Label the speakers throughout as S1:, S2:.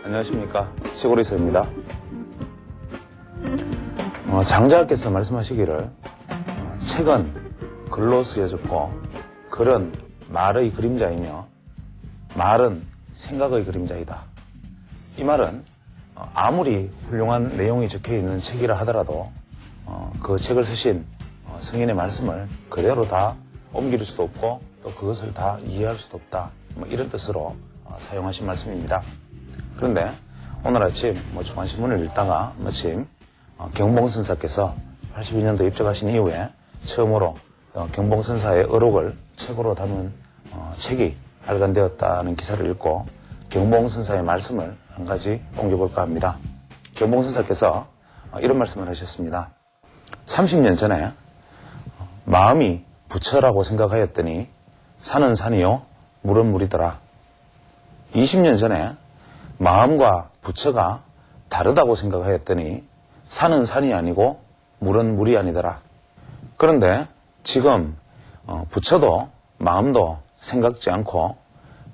S1: 안녕하십니까. 시골이서입니다. 장자께서 말씀하시기를 책은 글로 쓰여졌고 글은 말의 그림자이며 말은 생각의 그림자이다. 이 말은 아무리 훌륭한 내용이 적혀있는 책이라 하더라도 그 책을 쓰신 성인의 말씀을 그대로 다 옮길 수도 없고 또 그것을 다 이해할 수도 없다. 이런 뜻으로 사용하신 말씀입니다. 그런데 오늘 아침 중앙신문을 읽다가 마침 경봉선사께서 82년도 입적하신 이후에 처음으로 경봉선사의 어록을 책으로 담은 책이 발간되었다는 기사를 읽고 경봉선사의 말씀을 한 가지 옮겨볼까 합니다. 경봉선사께서 이런 말씀을 하셨습니다. 30년 전에 마음이 부처라고 생각하였더니 산은 산이요 물은 물이더라. 20년 전에 마음과 부처가 다르다고 생각하였더니 산은 산이 아니고 물은 물이 아니더라. 그런데 지금 부처도 마음도 생각지 않고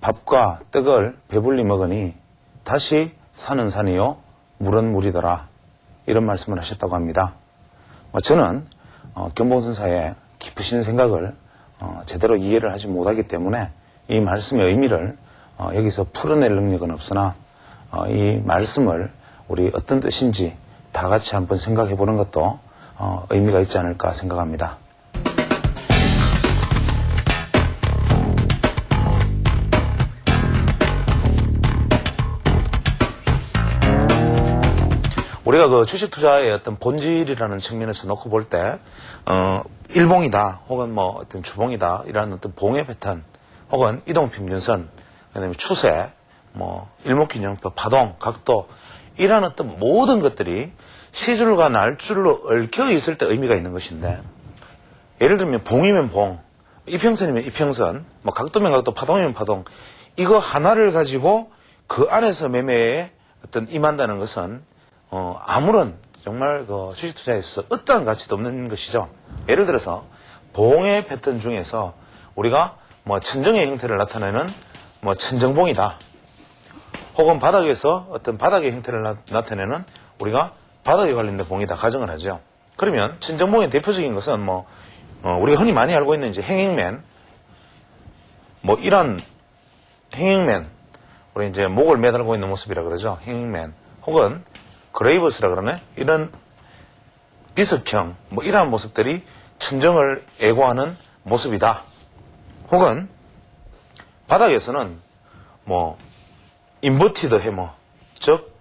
S1: 밥과 떡을 배불리 먹으니 다시 산은 산이요 물은 물이더라. 이런 말씀을 하셨다고 합니다. 저는 경봉선사의 깊으신 생각을 제대로 이해를 하지 못하기 때문에 이 말씀의 의미를 여기서 풀어낼 능력은 없으나 이 말씀을 우리 어떤 뜻인지 다 같이 한번 생각해 보는 것도 의미가 있지 않을까 생각합니다. 우리가 그 주식 투자의 어떤 본질이라는 측면에서 놓고 볼 때, 일봉이다, 혹은 어떤 주봉이다, 이라는 어떤 봉의 패턴, 혹은 이동평균선, 그 다음에 추세, 일목균형표, 파동, 각도, 이런 어떤 모든 것들이 시줄과 날줄로 얽혀 있을 때 의미가 있는 것인데, 예를 들면 봉이면 봉, 이평선이면 이평선, 각도면 각도, 파동이면 파동, 이거 하나를 가지고 그 안에서 매매에 어떤 임한다는 것은 아무런 정말 그 주식 투자에 있어서 어떠한 가치도 없는 것이죠. 예를 들어서 봉의 패턴 중에서 우리가 천정의 형태를 나타내는 천정봉이다. 혹은 바닥에서 어떤 바닥의 형태를 나타내는 우리가 바닥에 관련된 봉이다 가정을 하죠. 그러면 천정봉의 대표적인 것은 우리가 흔히 많이 알고 있는 이제 행행맨, 이런 행행맨, 우리 이제 목을 매달고 있는 모습이라 그러죠. 행행맨. 혹은 그레이버스라 그러네. 이런 비석형, 이러한 모습들이 천정을 애고하는 모습이다. 혹은 바닥에서는 인버티드 해머, 즉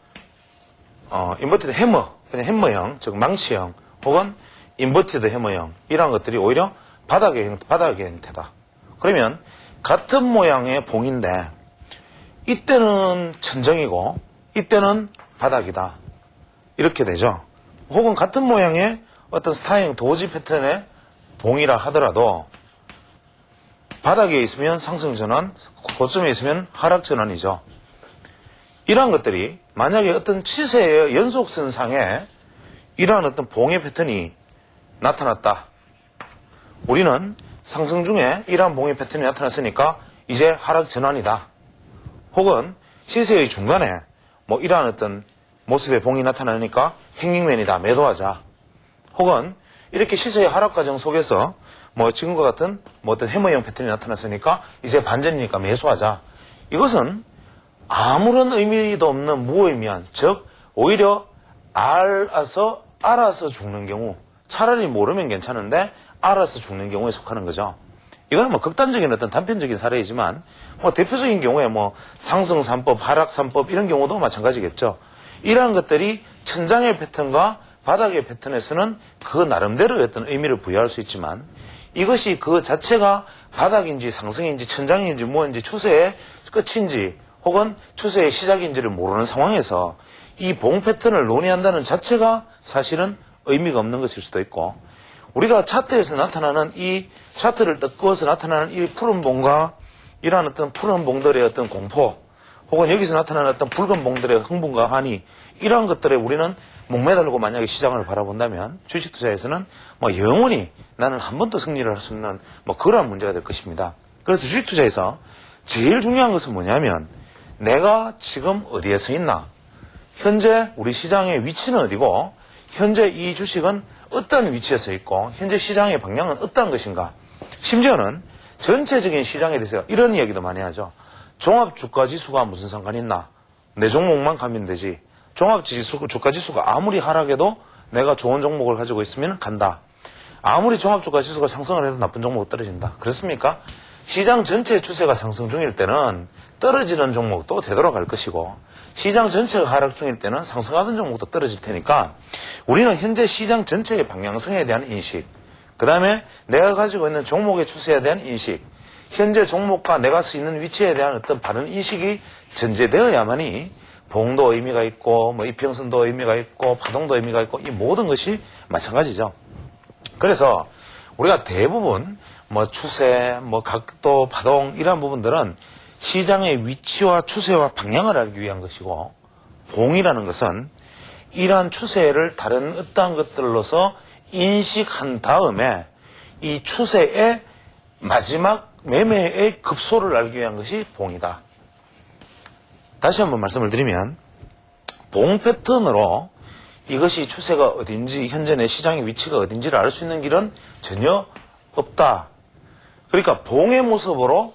S1: 인버티드 해머, 그냥 해머형, 즉 망치형, 혹은 인버티드 해머형, 이러한 것들이 오히려 바닥의 형태다. 그러면 같은 모양의 봉인데 이때는 천정이고 이때는 바닥이다. 이렇게 되죠. 혹은 같은 모양의 어떤 스타형 도지 패턴의 봉이라 하더라도 바닥에 있으면 상승전환, 고점에 있으면 하락전환이죠. 이러한 것들이 만약에 어떤 치세의 연속선상에 이러한 어떤 봉의 패턴이 나타났다. 우리는 상승 중에 이러한 봉의 패턴이 나타났으니까 이제 하락전환이다. 혹은 시세의 중간에 이러한 어떤 모습의 봉이 나타나니까 행잉맨이다. 매도하자. 혹은 이렇게 시세의 하락 과정 속에서 지금과 같은 어떤 해머형 패턴이 나타났으니까 이제 반전이니까 매수하자. 이것은 아무런 의미도 없는 무의미한, 즉 오히려 알아서 죽는 경우, 차라리 모르면 괜찮은데 알아서 죽는 경우에 속하는 거죠. 이건 극단적인 어떤 단편적인 사례이지만 대표적인 경우에 상승 3법, 하락 3법 이런 경우도 마찬가지겠죠. 이러한 것들이 천장의 패턴과 바닥의 패턴에서는 그 나름대로의 어떤 의미를 부여할 수 있지만 이것이 그 자체가 바닥인지 상승인지 천장인지 뭐인지 추세의 끝인지 혹은 추세의 시작인지를 모르는 상황에서 이 봉 패턴을 논의한다는 자체가 사실은 의미가 없는 것일 수도 있고 우리가 차트에서 나타나는 이 차트를 뜯고서 나타나는 이 푸른 봉과 이러한 어떤 푸른 봉들의 어떤 공포 혹은 여기서 나타나는 어떤 붉은 봉들의 흥분과 한이 이러한 것들에 우리는 목매달고 만약에 시장을 바라본다면 주식 투자에서는 영원히 나는 한 번도 승리를 할 수 없는 그러한 문제가 될 것입니다. 그래서 주식 투자에서 제일 중요한 것은 뭐냐면 내가 지금 어디에 서 있나? 현재 우리 시장의 위치는 어디고, 현재 이 주식은 어떤 위치에 서 있고, 현재 시장의 방향은 어떤 것인가? 심지어는 전체적인 시장에 대해서 이런 이야기도 많이 하죠. 종합주가지수가 무슨 상관이 있나? 내 종목만 가면 되지. 종합주가지수가 아무리 하락해도 내가 좋은 종목을 가지고 있으면 간다. 아무리 종합주가지수가 상승을 해도 나쁜 종목은 떨어진다. 그렇습니까? 시장 전체의 추세가 상승 중일 때는 떨어지는 종목도 되돌아갈 것이고, 시장 전체가 하락 중일 때는 상승하던 종목도 떨어질 테니까, 우리는 현재 시장 전체의 방향성에 대한 인식, 그 다음에 내가 가지고 있는 종목의 추세에 대한 인식, 현재 종목과 내가 서 있는 위치에 대한 어떤 바른 인식이 전제되어야만이 봉도 의미가 있고, 뭐 이평선도 의미가 있고, 파동도 의미가 있고, 이 모든 것이 마찬가지죠. 그래서 우리가 대부분 뭐 추세, 뭐 각도, 파동 이런 부분들은 시장의 위치와 추세와 방향을 알기 위한 것이고, 봉이라는 것은 이러한 추세를 다른 어떠한 것들로서 인식한 다음에 이 추세의 마지막 매매의 급소를 알기 위한 것이 봉이다. 다시 한번 말씀을 드리면, 봉 패턴으로 이것이 추세가 어딘지, 현재 내 시장의 위치가 어딘지를 알 수 있는 길은 전혀 없다. 그러니까 봉의 모습으로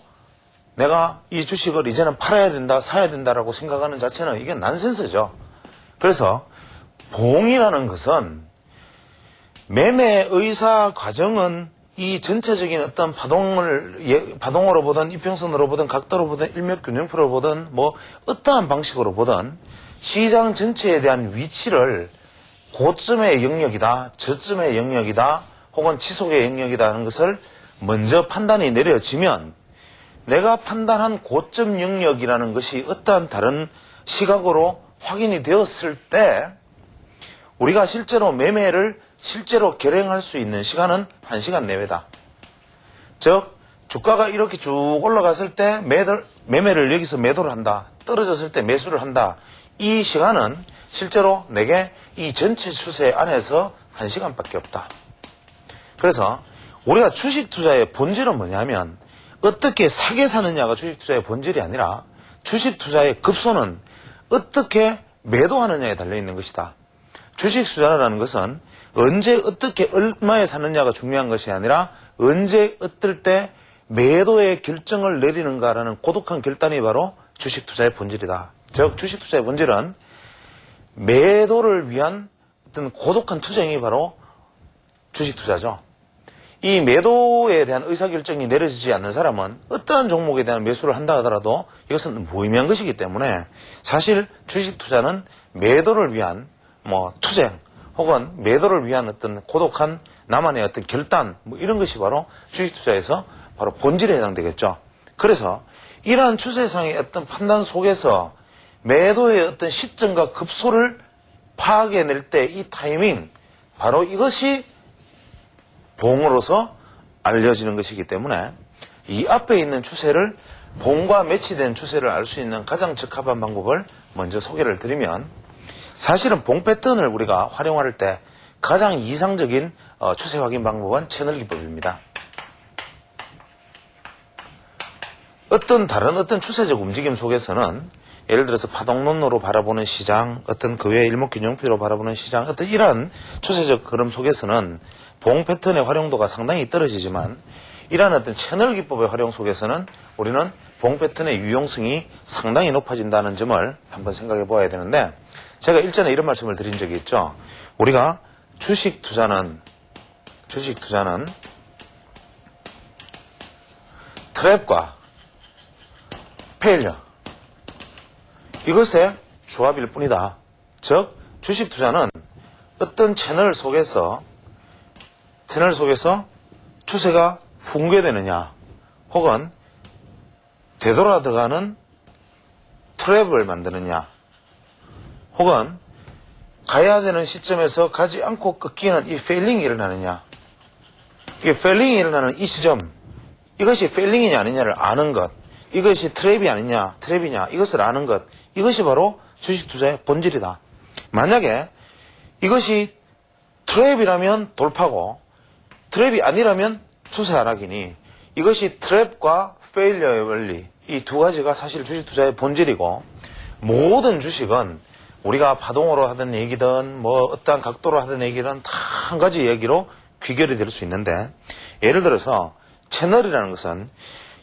S1: 내가 이 주식을 이제는 팔아야 된다, 사야 된다라고 생각하는 자체는 이게 난센스죠. 그래서 봉이라는 것은 매매 의사 과정은 이 전체적인 어떤 파동으로 보든 이평선으로 보든 각도로 보든 일맥균형표로 보든 뭐 어떠한 방식으로 보든 시장 전체에 대한 위치를 고점의 영역이다, 저점의 영역이다, 혹은 지속의 영역이다 하는 것을 먼저 판단이 내려지면, 내가 판단한 고점 영역이라는 것이 어떠한 다른 시각으로 확인이 되었을 때 우리가 실제로 매매를 실제로 결행할 수 있는 시간은 1시간 내외다. 즉 주가가 이렇게 쭉 올라갔을 때 매매를 여기서 매도를 한다, 떨어졌을 때 매수를 한다. 이 시간은 실제로 내게 이 전체 추세 안에서 1시간밖에 없다. 그래서 우리가 주식 투자의 본질은 뭐냐면, 어떻게 사게 사느냐가 주식 투자의 본질이 아니라 주식 투자의 급소는 어떻게 매도하느냐에 달려있는 것이다. 주식 투자라는 것은 언제 어떻게 얼마에 사느냐가 중요한 것이 아니라 언제 어떨 때 매도의 결정을 내리는가라는 고독한 결단이 바로 주식 투자의 본질이다. 즉 주식 투자의 본질은 매도를 위한 어떤 고독한 투쟁이 바로 주식 투자죠. 이 매도에 대한 의사결정이 내려지지 않는 사람은 어떠한 종목에 대한 매수를 한다 하더라도 이것은 무의미한 것이기 때문에, 사실 주식 투자는 매도를 위한 투쟁, 혹은 매도를 위한 어떤 고독한 나만의 어떤 결단, 이런 것이 바로 주식 투자에서 바로 본질에 해당되겠죠. 그래서 이러한 추세상의 어떤 판단 속에서 매도의 어떤 시점과 급소를 파악해낼 때 이 타이밍, 바로 이것이 봉으로서 알려지는 것이기 때문에 이 앞에 있는 추세를, 봉과 매치된 추세를 알 수 있는 가장 적합한 방법을 먼저 소개를 드리면, 사실은 봉 패턴을 우리가 활용할 때 가장 이상적인 추세 확인 방법은 채널 기법입니다. 어떤 추세적 움직임 속에서는 예를 들어서 파동론으로 바라보는 시장, 어떤 그 외의 일목균형표로 바라보는 시장, 어떤 이러한 추세적 흐름 속에서는 봉 패턴의 활용도가 상당히 떨어지지만, 이러한 어떤 채널 기법의 활용 속에서는 우리는 봉 패턴의 유용성이 상당히 높아진다는 점을 한번 생각해 보아야 되는데, 제가 일전에 이런 말씀을 드린 적이 있죠. 우리가 주식 투자는 트랩과 페일리어, 이것의 조합일 뿐이다. 즉 주식 투자는 어떤 채널 속에서 추세가 붕괴되느냐, 혹은 되돌아 들어가는 트랩을 만드느냐, 혹은 가야 되는 시점에서 가지 않고 꺾이는 이 페일링이 일어나느냐, 이게 페일링이 일어나는 이 시점, 이것이 페일링이냐 아니냐를 아는 것, 이것이 트랩이 아니냐 트랩이냐 이것을 아는 것, 이것이 바로 주식 투자의 본질이다. 만약에 이것이 트랩이라면 돌파고 트랩이 아니라면 추세 하락이니, 이것이 트랩과 페일리어의 원리, 이 두 가지가 사실 주식 투자의 본질이고, 모든 주식은 우리가 파동으로 하던 얘기든 뭐 어떠한 각도로 하던 얘기든 다 한 가지 얘기로 귀결이 될 수 있는데, 예를 들어서 채널이라는 것은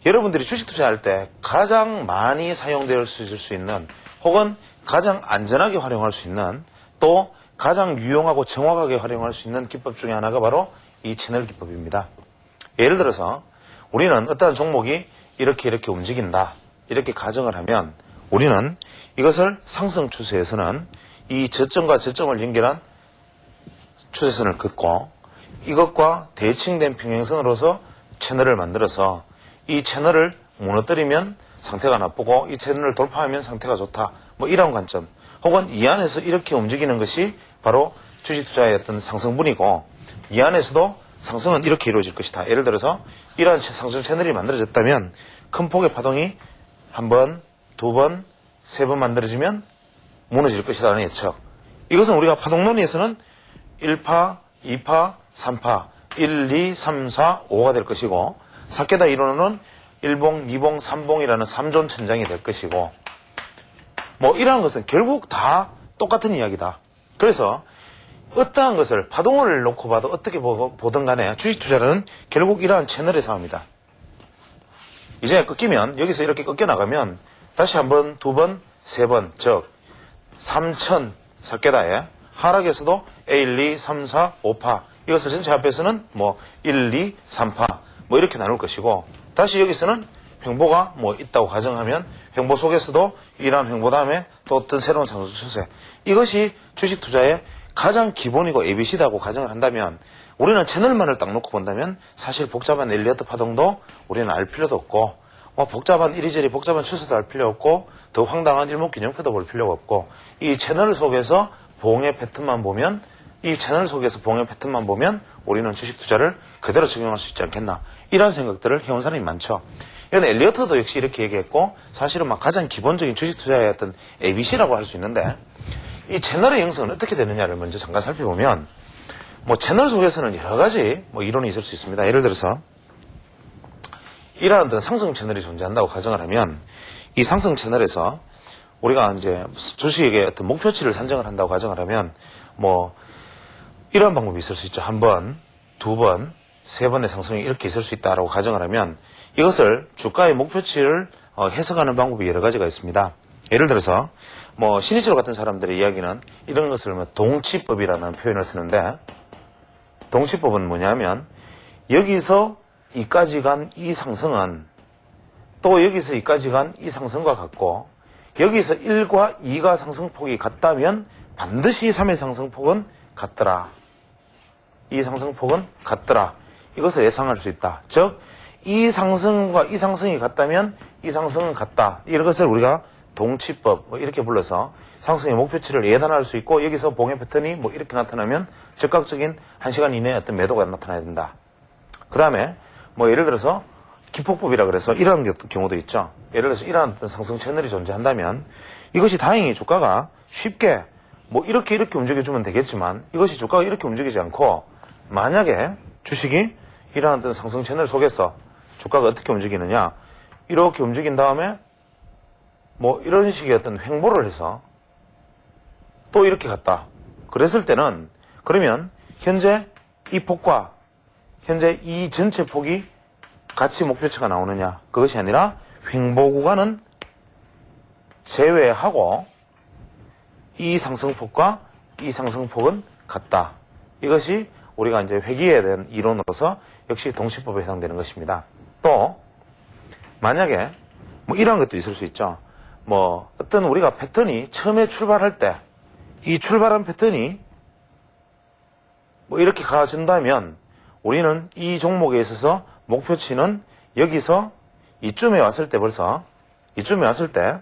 S1: 여러분들이 주식 투자할 때 가장 많이 사용될 수 있는, 혹은 가장 안전하게 활용할 수 있는, 또 가장 유용하고 정확하게 활용할 수 있는 기법 중에 하나가 바로 이 채널 기법입니다. 예를 들어서 우리는 어떠한 종목이 이렇게 움직인다, 이렇게 가정을 하면 우리는 이것을 상승 추세에서는 이 저점과 저점을 연결한 추세선을 긋고, 이것과 대칭된 평행선으로서 채널을 만들어서 이 채널을 무너뜨리면 상태가 나쁘고 이 채널을 돌파하면 상태가 좋다, 뭐 이런 관점, 혹은 이 안에서 이렇게 움직이는 것이 바로 주식 투자의 어떤 상승분이고, 이 안에서도 상승은 이렇게 이루어질 것이다. 예를 들어서 이러한 상승 채널이 만들어졌다면 큰 폭의 파동이 한 번, 두 번, 세 번 만들어지면 무너질 것이라는 예측. 이것은 우리가 파동론에서는 1파, 2파, 3파, 1, 2, 3, 4, 5가 될 것이고, 사케다 이론으로는 1봉, 2봉, 3봉이라는 3존 천장이 될 것이고, 뭐 이러한 것은 결국 다 똑같은 이야기다. 그래서 어떠한 것을 파동을 놓고 봐도 어떻게 보든 간에 주식 투자는 결국 이러한 채널의 싸움이다. 이제 꺾이면, 여기서 이렇게 꺾여 나가면 다시 한 번, 두 번, 세 번, 즉 3천 사케다에 하락에서도 1, 2, 3, 4, 5파, 이것을 전체 합해서는 뭐 1, 2, 3파 뭐 이렇게 나눌 것이고, 다시 여기서는 횡보가 뭐 있다고 가정하면 횡보 속에서도 이러한 횡보 다음에 또 어떤 새로운 상승 추세, 이것이 주식 투자의 가장 기본이고 ABC다고 가정을 한다면, 우리는 채널만을 딱 놓고 본다면 사실 복잡한 엘리어트 파동도 우리는 알 필요도 없고, 뭐 복잡한 이리저리 복잡한 추세도 알 필요 없고, 더 황당한 일목균형표도 볼 필요가 없고, 이 채널 속에서 봉의 패턴만 보면, 이 채널 속에서 봉의 패턴만 보면 우리는 주식 투자를 그대로 적용할 수 있지 않겠나, 이런 생각들을 해온 사람이 많죠. 이건 엘리어트도 역시 이렇게 얘기했고, 사실은 막 가장 기본적인 주식 투자의 어떤 ABC라고 할 수 있는데, 이 채널의 형성은 어떻게 되느냐를 먼저 잠깐 살펴보면, 뭐 채널 속에서는 여러 가지 뭐 이론이 있을 수 있습니다. 예를 들어서 이러한 어떤 상승 채널이 존재한다고 가정을 하면, 이 상승 채널에서 우리가 이제 주식의 어떤 목표치를 산정을 한다고 가정을 하면, 뭐 이러한 방법이 있을 수 있죠. 한 번, 두 번, 세 번의 상승이 이렇게 있을 수 있다라고 가정을 하면, 이것을 주가의 목표치를 해석하는 방법이 여러 가지가 있습니다. 예를 들어서 뭐 신의철 같은 사람들의 이야기는 이런 것을 뭐 동치법이라는 표현을 쓰는데, 동치법은 뭐냐면, 여기서 이까지 간 이 상승은 또 여기서 이까지 간 이 상승과 같고, 여기서 1과 2가 상승폭이 같다면 반드시 3의 상승폭은 같더라. 이 상승폭은 같더라. 이것을 예상할 수 있다. 즉, 이 상승과 이 상승이 같다면 이 상승은 같다. 이런 것을 우리가 동치법 뭐 이렇게 불러서 상승의 목표치를 예단할 수 있고, 여기서 봉의 패턴이 뭐 이렇게 나타나면 즉각적인 1시간 이내에 어떤 매도가 나타나야 된다. 그 다음에 뭐 예를 들어서 기폭법이라 그래서 이런 경우도 있죠. 예를 들어서 이러한 어떤 상승 채널이 존재한다면, 이것이 다행히 주가가 쉽게 뭐 이렇게 움직여주면 되겠지만, 이것이 주가가 이렇게 움직이지 않고, 만약에 주식이 이러한 어떤 상승 채널 속에서 주가가 어떻게 움직이느냐, 이렇게 움직인 다음에 뭐 이런 식의 어떤 횡보를 해서 또 이렇게 갔다. 그랬을 때는, 그러면 현재 이 폭과 현재 이 전체 폭이 같이 목표치가 나오느냐, 그것이 아니라 횡보 구간은 제외하고 이 상승폭과 이 상승폭은 같다. 이것이 우리가 이제 회귀에 대한 이론으로서 역시 동시법에 해당되는 것입니다. 또 만약에 뭐 이런 것도 있을 수 있죠. 뭐 어떤 우리가 패턴이 처음에 출발할 때 이 출발한 패턴이 뭐 이렇게 가준다면, 우리는 이 종목에 있어서 목표치는 여기서 이쯤에 왔을 때, 벌써 이쯤에 왔을 때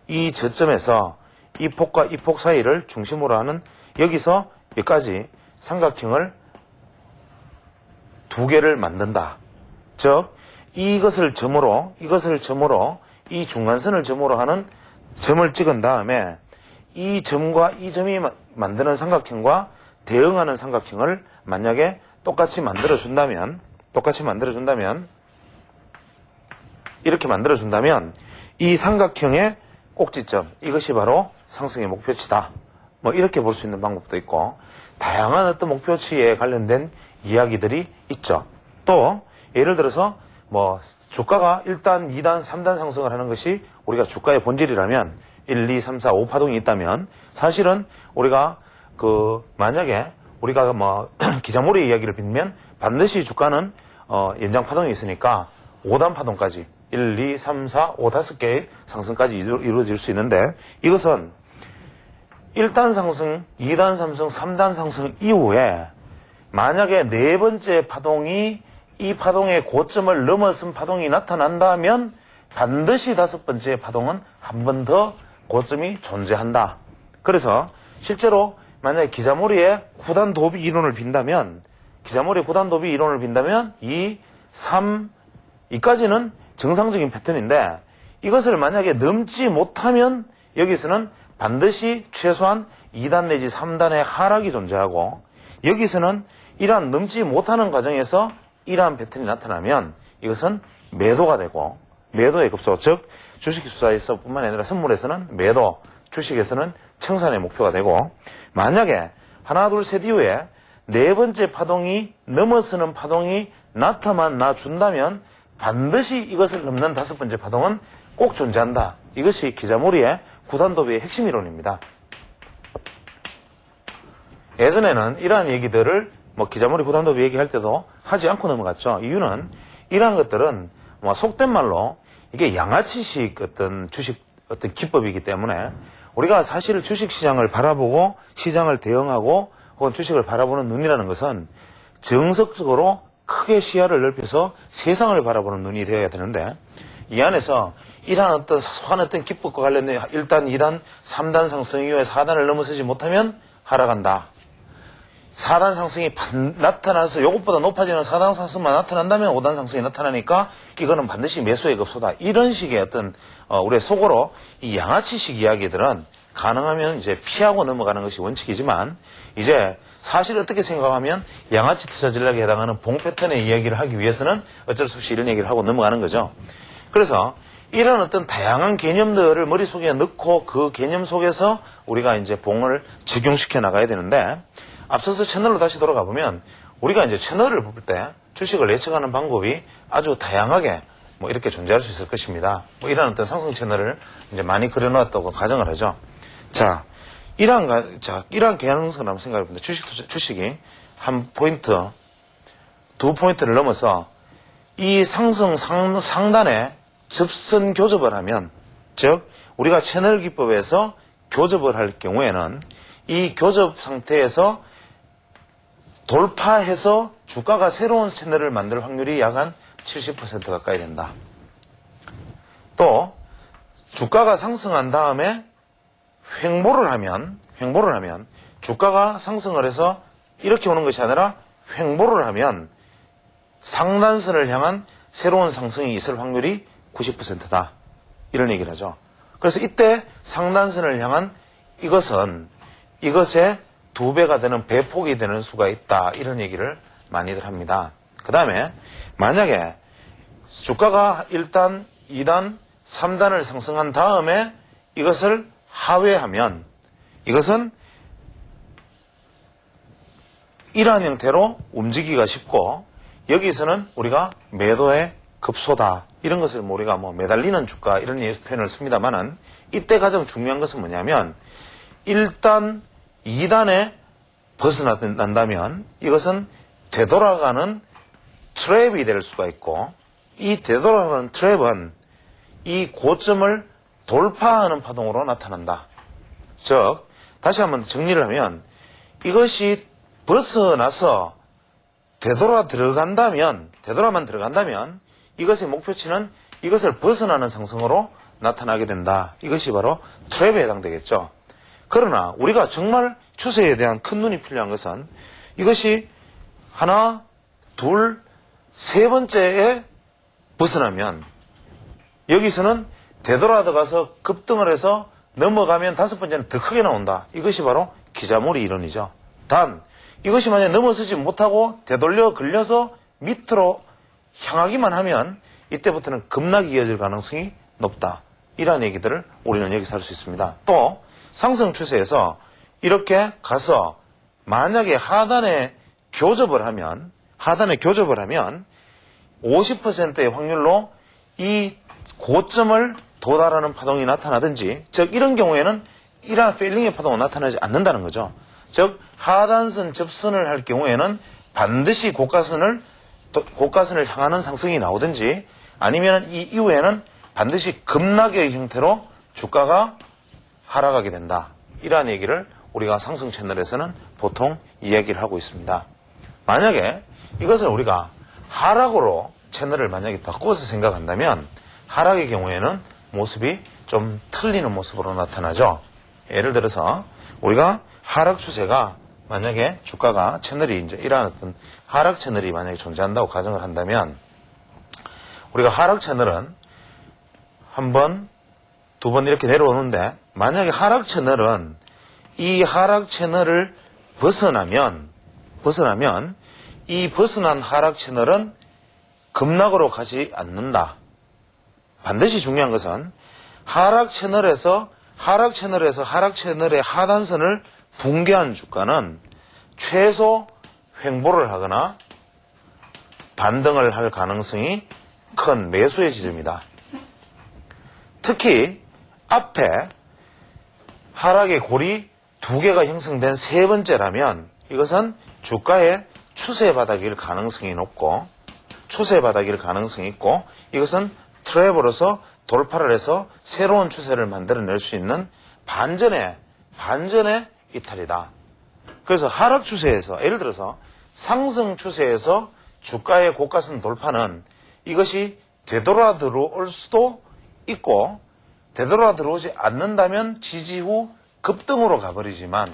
S1: 이 저점에서 이 폭과 이 폭 사이를 중심으로 하는, 여기서 여기까지 삼각형을 두 개를 만든다. 즉 이것을 점으로 이 중간선을 점으로 하는 점을 찍은 다음에, 이 점과 이 점이 만드는 삼각형과 대응하는 삼각형을 만약에 똑같이 만들어준다면 이렇게 만들어준다면 이 삼각형의 꼭지점, 이것이 바로 상승의 목표치다. 뭐 이렇게 볼 수 있는 방법도 있고, 다양한 어떤 목표치에 관련된 이야기들이 있죠. 또 예를 들어서 뭐 주가가 1단, 2단, 3단 상승을 하는 것이 우리가 주가의 본질이라면 1, 2, 3, 4, 5 파동이 있다면 사실은 우리가 만약에 우리가 뭐 기자몰이 이야기를 빌면 반드시 주가는 연장 파동이 있으니까 5단 파동까지 1, 2, 3, 4, 5, 5개의 상승까지 이루어질 수 있는데, 이것은 1단 상승, 2단 상승, 3단 상승 이후에 만약에 네 번째 파동이 이 파동의 고점을 넘어선 파동이 나타난다면 반드시 다섯 번째 파동은 한 번 더 고점이 존재한다. 그래서 실제로 만약에 기자몰이의 9단 도비 이론을 빈다면, 2, 3, 이까지는 정상적인 패턴인데, 이것을 만약에 넘지 못하면 여기서는 반드시 최소한 2단 내지 3단의 하락이 존재하고, 여기서는 이러한 넘지 못하는 과정에서 이러한 패턴이 나타나면 이것은 매도가 되고, 매도의 급소, 즉 주식투자에서 뿐만 아니라 선물에서는 매도, 주식에서는 청산의 목표가 되고, 만약에 하나 둘 셋 이후에 네 번째 파동이 넘어서는 파동이 나타나 준다면 반드시 이것을 넘는 다섯 번째 파동은 꼭 존재한다. 이것이 기자몰이의 9단 도비의 핵심 이론입니다. 예전에는 이러한 얘기들을 기자몰이 9단 도비 얘기할 때도 하지 않고 넘어갔죠. 이유는 이러한 것들은 속된 말로 이게 양아치식 주식 기법이기 때문에, 우리가 사실 주식시장을 바라보고 시장을 대응하고 혹은 주식을 바라보는 눈이라는 것은 정석적으로 크게 시야를 넓혀서 세상을 바라보는 눈이 되어야 되는데, 이 안에서 이러한 사소한 기법과 관련된 1단, 2단, 3단 상승 이후에 4단을 넘어서지 못하면 하락한다. 4단 상승이 나타나서 이것보다 높아지는 4단 상승만 나타난다면 5단 상승이 나타나니까 이거는 반드시 매수의 급소다. 이런 식의 우리의 속으로 이 양아치식 이야기들은 가능하면 이제 피하고 넘어가는 것이 원칙이지만, 이제 사실 어떻게 생각하면 양아치 투자 전략에 해당하는 봉 패턴의 이야기를 하기 위해서는 어쩔 수 없이 이런 얘기를 하고 넘어가는 거죠. 그래서 이런 다양한 개념들을 머릿속에 넣고 그 개념 속에서 우리가 이제 봉을 적용시켜 나가야 되는데, 앞서서 채널로 다시 돌아가 보면 우리가 이제 채널을 볼 때 주식을 예측하는 방법이 아주 다양하게 이렇게 존재할 수 있을 것입니다. 이런 상승 채널을 이제 많이 그려놓았다고 가정을 하죠. 자, 이러한 개념성을 한번 생각해 봅니다. 주식이 한 포인트, 두 포인트를 넘어서 이 상승 상단에 접선 교접을 하면, 즉 우리가 채널 기법에서 교접을 할 경우에는 이 교접 상태에서 돌파해서 주가가 새로운 채널을 만들 확률이 약 한 70% 가까이 된다. 또 주가가 상승한 다음에 횡보를 하면 주가가 상승을 해서 이렇게 오는 것이 아니라 횡보를 하면 상단선을 향한 새로운 상승이 있을 확률이 90%다. 이런 얘기를 하죠. 그래서 이때 상단선을 향한 이것의 2배가 되는 배폭이 되는 수가 있다. 이런 얘기를 많이들 합니다. 그 다음에 만약에 주가가 1단, 2단, 3단을 상승한 다음에 이것을 하회하면 이것은 이러한 형태로 움직이기가 쉽고, 여기서는 우리가 매도의 급소다. 이런 것을 우리가 매달리는 주가 이런 표현을 씁니다만은, 이때 가장 중요한 것은 뭐냐면 1단, 2단에 벗어난다면 이것은 되돌아가는 트랩이 될 수가 있고, 이 되돌아가는 트랩은 이 고점을 돌파하는 파동으로 나타난다. 즉 다시 한번 정리를 하면, 이것이 벗어나서 되돌아만 들어간다면 이것의 목표치는 이것을 벗어나는 상승으로 나타나게 된다. 이것이 바로 트랩에 해당되겠죠. 그러나 우리가 정말 추세에 대한 큰 눈이 필요한 것은 이것이 하나, 둘, 세 번째에 벗어나면 여기서는 되돌아가서 급등을 해서 넘어가면 다섯 번째는 더 크게 나온다. 이것이 바로 기자몰이 이론이죠. 단 이것이 만약 넘어서지 못하고 되돌려 걸려서 밑으로 향하기만 하면 이때부터는 급락이 이어질 가능성이 높다. 이러한 얘기들을 우리는 여기서 할 수 있습니다. 또 상승 추세에서 이렇게 가서 만약에 하단에 교접을 하면 50%의 확률로 이 고점을 도달하는 파동이 나타나든지, 즉 이런 경우에는 이러한 페일링의 파동은 나타나지 않는다는 거죠. 즉 하단선 접선을 할 경우에는 반드시 고가선을 향하는 상승이 나오든지, 아니면 이 이후에는 반드시 급락의 형태로 주가가 하락하게 된다. 이러한 얘기를 우리가 상승 채널에서는 보통 이야기를 하고 있습니다. 만약에 이것을 우리가 하락으로 채널을 만약에 바꿔서 생각한다면 하락의 경우에는 모습이 좀 틀리는 모습으로 나타나죠. 예를 들어서 우리가 하락 추세가 만약에 주가가 채널이 이제 이러한 어떤 하락 채널이 만약에 존재한다고 가정을 한다면, 우리가 하락 채널은 한 번, 두 번 이렇게 내려오는데, 만약에 하락 채널은 이 하락 채널을 벗어나면 이 벗어난 하락 채널은 급락으로 가지 않는다. 반드시 중요한 것은 하락 채널에서 하락 채널의 하단선을 붕괴한 주가는 최소 횡보를 하거나 반등을 할 가능성이 큰 매수의 지점이다. 특히 앞에 하락의 골이 두 개가 형성된 세 번째라면 이것은 주가의 추세 바닥일 가능성이 높고, 이것은 트랩으로서 돌파를 해서 새로운 추세를 만들어낼 수 있는 반전의 이탈이다. 그래서 하락 추세에서, 예를 들어서 상승 추세에서 주가의 고가선 돌파는 이것이 되돌아 들어올 수도 있고, 되돌아 들어오지 않는다면 지지 후 급등으로 가버리지만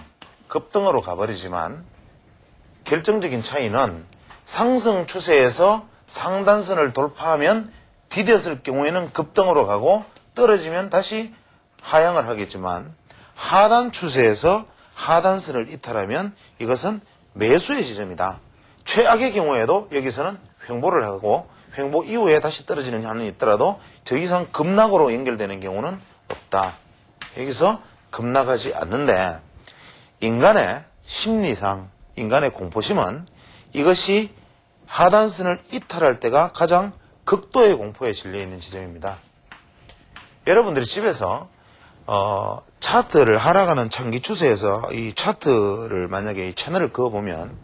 S1: 결정적인 차이는 상승 추세에서 상단선을 돌파하면 디뎠을 경우에는 급등으로 가고 떨어지면 다시 하향을 하겠지만, 하단 추세에서 하단선을 이탈하면 이것은 매수의 지점이다. 최악의 경우에도 여기서는 횡보를 하고 횡보 이후에 다시 떨어지는 한이 있더라도 더 이상 급락으로 연결되는 경우는 없다. 여기서 급락하지 않는데, 인간의 심리상, 인간의 공포심은 이것이 하단선을 이탈할 때가 가장 극도의 공포에 질려있는 지점입니다. 여러분들이 집에서 차트를 하락하는 장기 추세에서 이 차트를 만약에 이 채널을 그어보면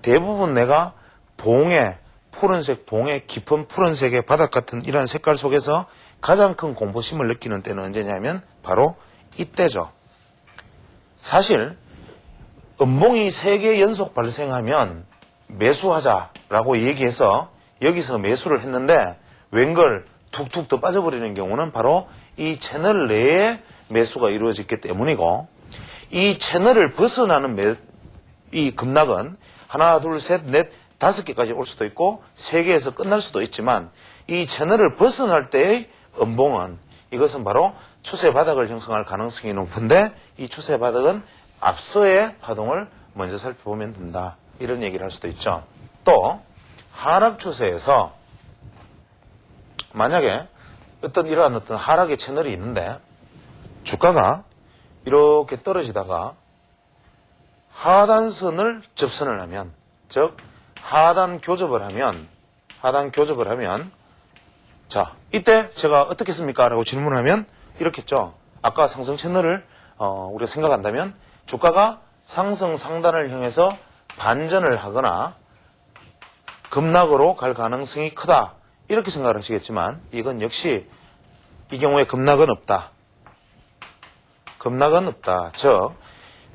S1: 대부분 내가 푸른색 깊은 푸른색의 바닥 같은 이런 색깔 속에서 가장 큰 공포심을 느끼는 때는 언제냐면 바로 이때죠. 사실 음봉이 3개 연속 발생하면 매수하자라고 얘기해서 여기서 매수를 했는데 웬걸 툭툭 더 빠져버리는 경우는 바로 이 채널 내에 매수가 이루어졌기 때문이고, 이 채널을 벗어나는 이 급락은 하나, 둘, 셋, 넷, 5개까지 올 수도 있고 3개에서 끝날 수도 있지만, 이 채널을 벗어날 때의 음봉은 이것은 바로 추세 바닥을 형성할 가능성이 높은데, 이 추세 바닥은 앞서의 파동을 먼저 살펴보면 된다. 이런 얘기를 할 수도 있죠. 또 하락 추세에서 만약에 이러한 어떤 하락의 채널이 있는데 주가가 이렇게 떨어지다가 하단선을 접선을 하면, 즉 하단 교접을 하면 자, 이때 제가 어떻게 했습니까? 라고 질문하면 이렇게 했죠. 아까 상승 채널을 우리가 생각한다면 주가가 상승 상단을 향해서 반전을 하거나 급락으로 갈 가능성이 크다. 이렇게 생각을 하시겠지만 이건 역시 이 경우에 급락은 없다. 즉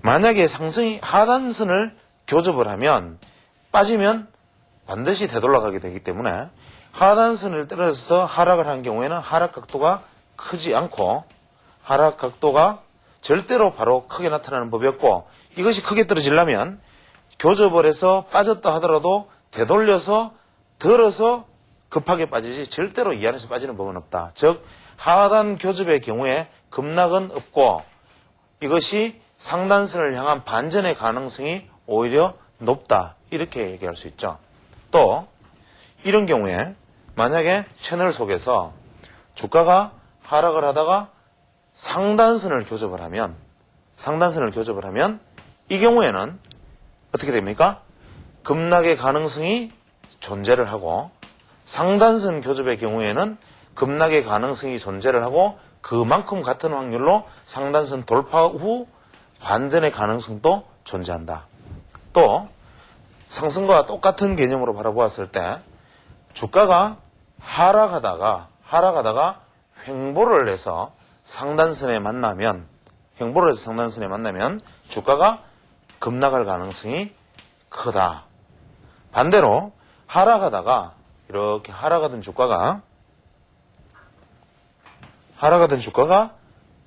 S1: 만약에 상승이 하단선을 교접을 하면 빠지면 반드시 되돌아가게 되기 때문에 하단선을 떨어져서 하락을 한 경우에는 하락 각도가 크지 않고, 하락 각도가 절대로 바로 크게 나타나는 법이 없고, 이것이 크게 떨어지려면 교접을 해서 빠졌다 하더라도 되돌려서 들어서 급하게 빠지지 절대로 이 안에서 빠지는 법은 없다. 즉 하단 교접의 경우에 급락은 없고 이것이 상단선을 향한 반전의 가능성이 오히려 높다. 이렇게 얘기할 수 있죠. 또 이런 경우에 만약에 채널 속에서 주가가 하락을 하다가 상단선을 교접을 하면 이 경우에는 어떻게 됩니까? 급락의 가능성이 존재를 하고 상단선 교접의 경우에는 급락의 가능성이 존재를 하고 그만큼 같은 확률로 상단선 돌파 후 반전의 가능성도 존재한다. 또 상승과 똑같은 개념으로 바라보았을 때 주가가 하락하다가 횡보를 해서 상단선에 만나면 주가가 급락할 가능성이 크다. 반대로 이렇게 하락하던 주가가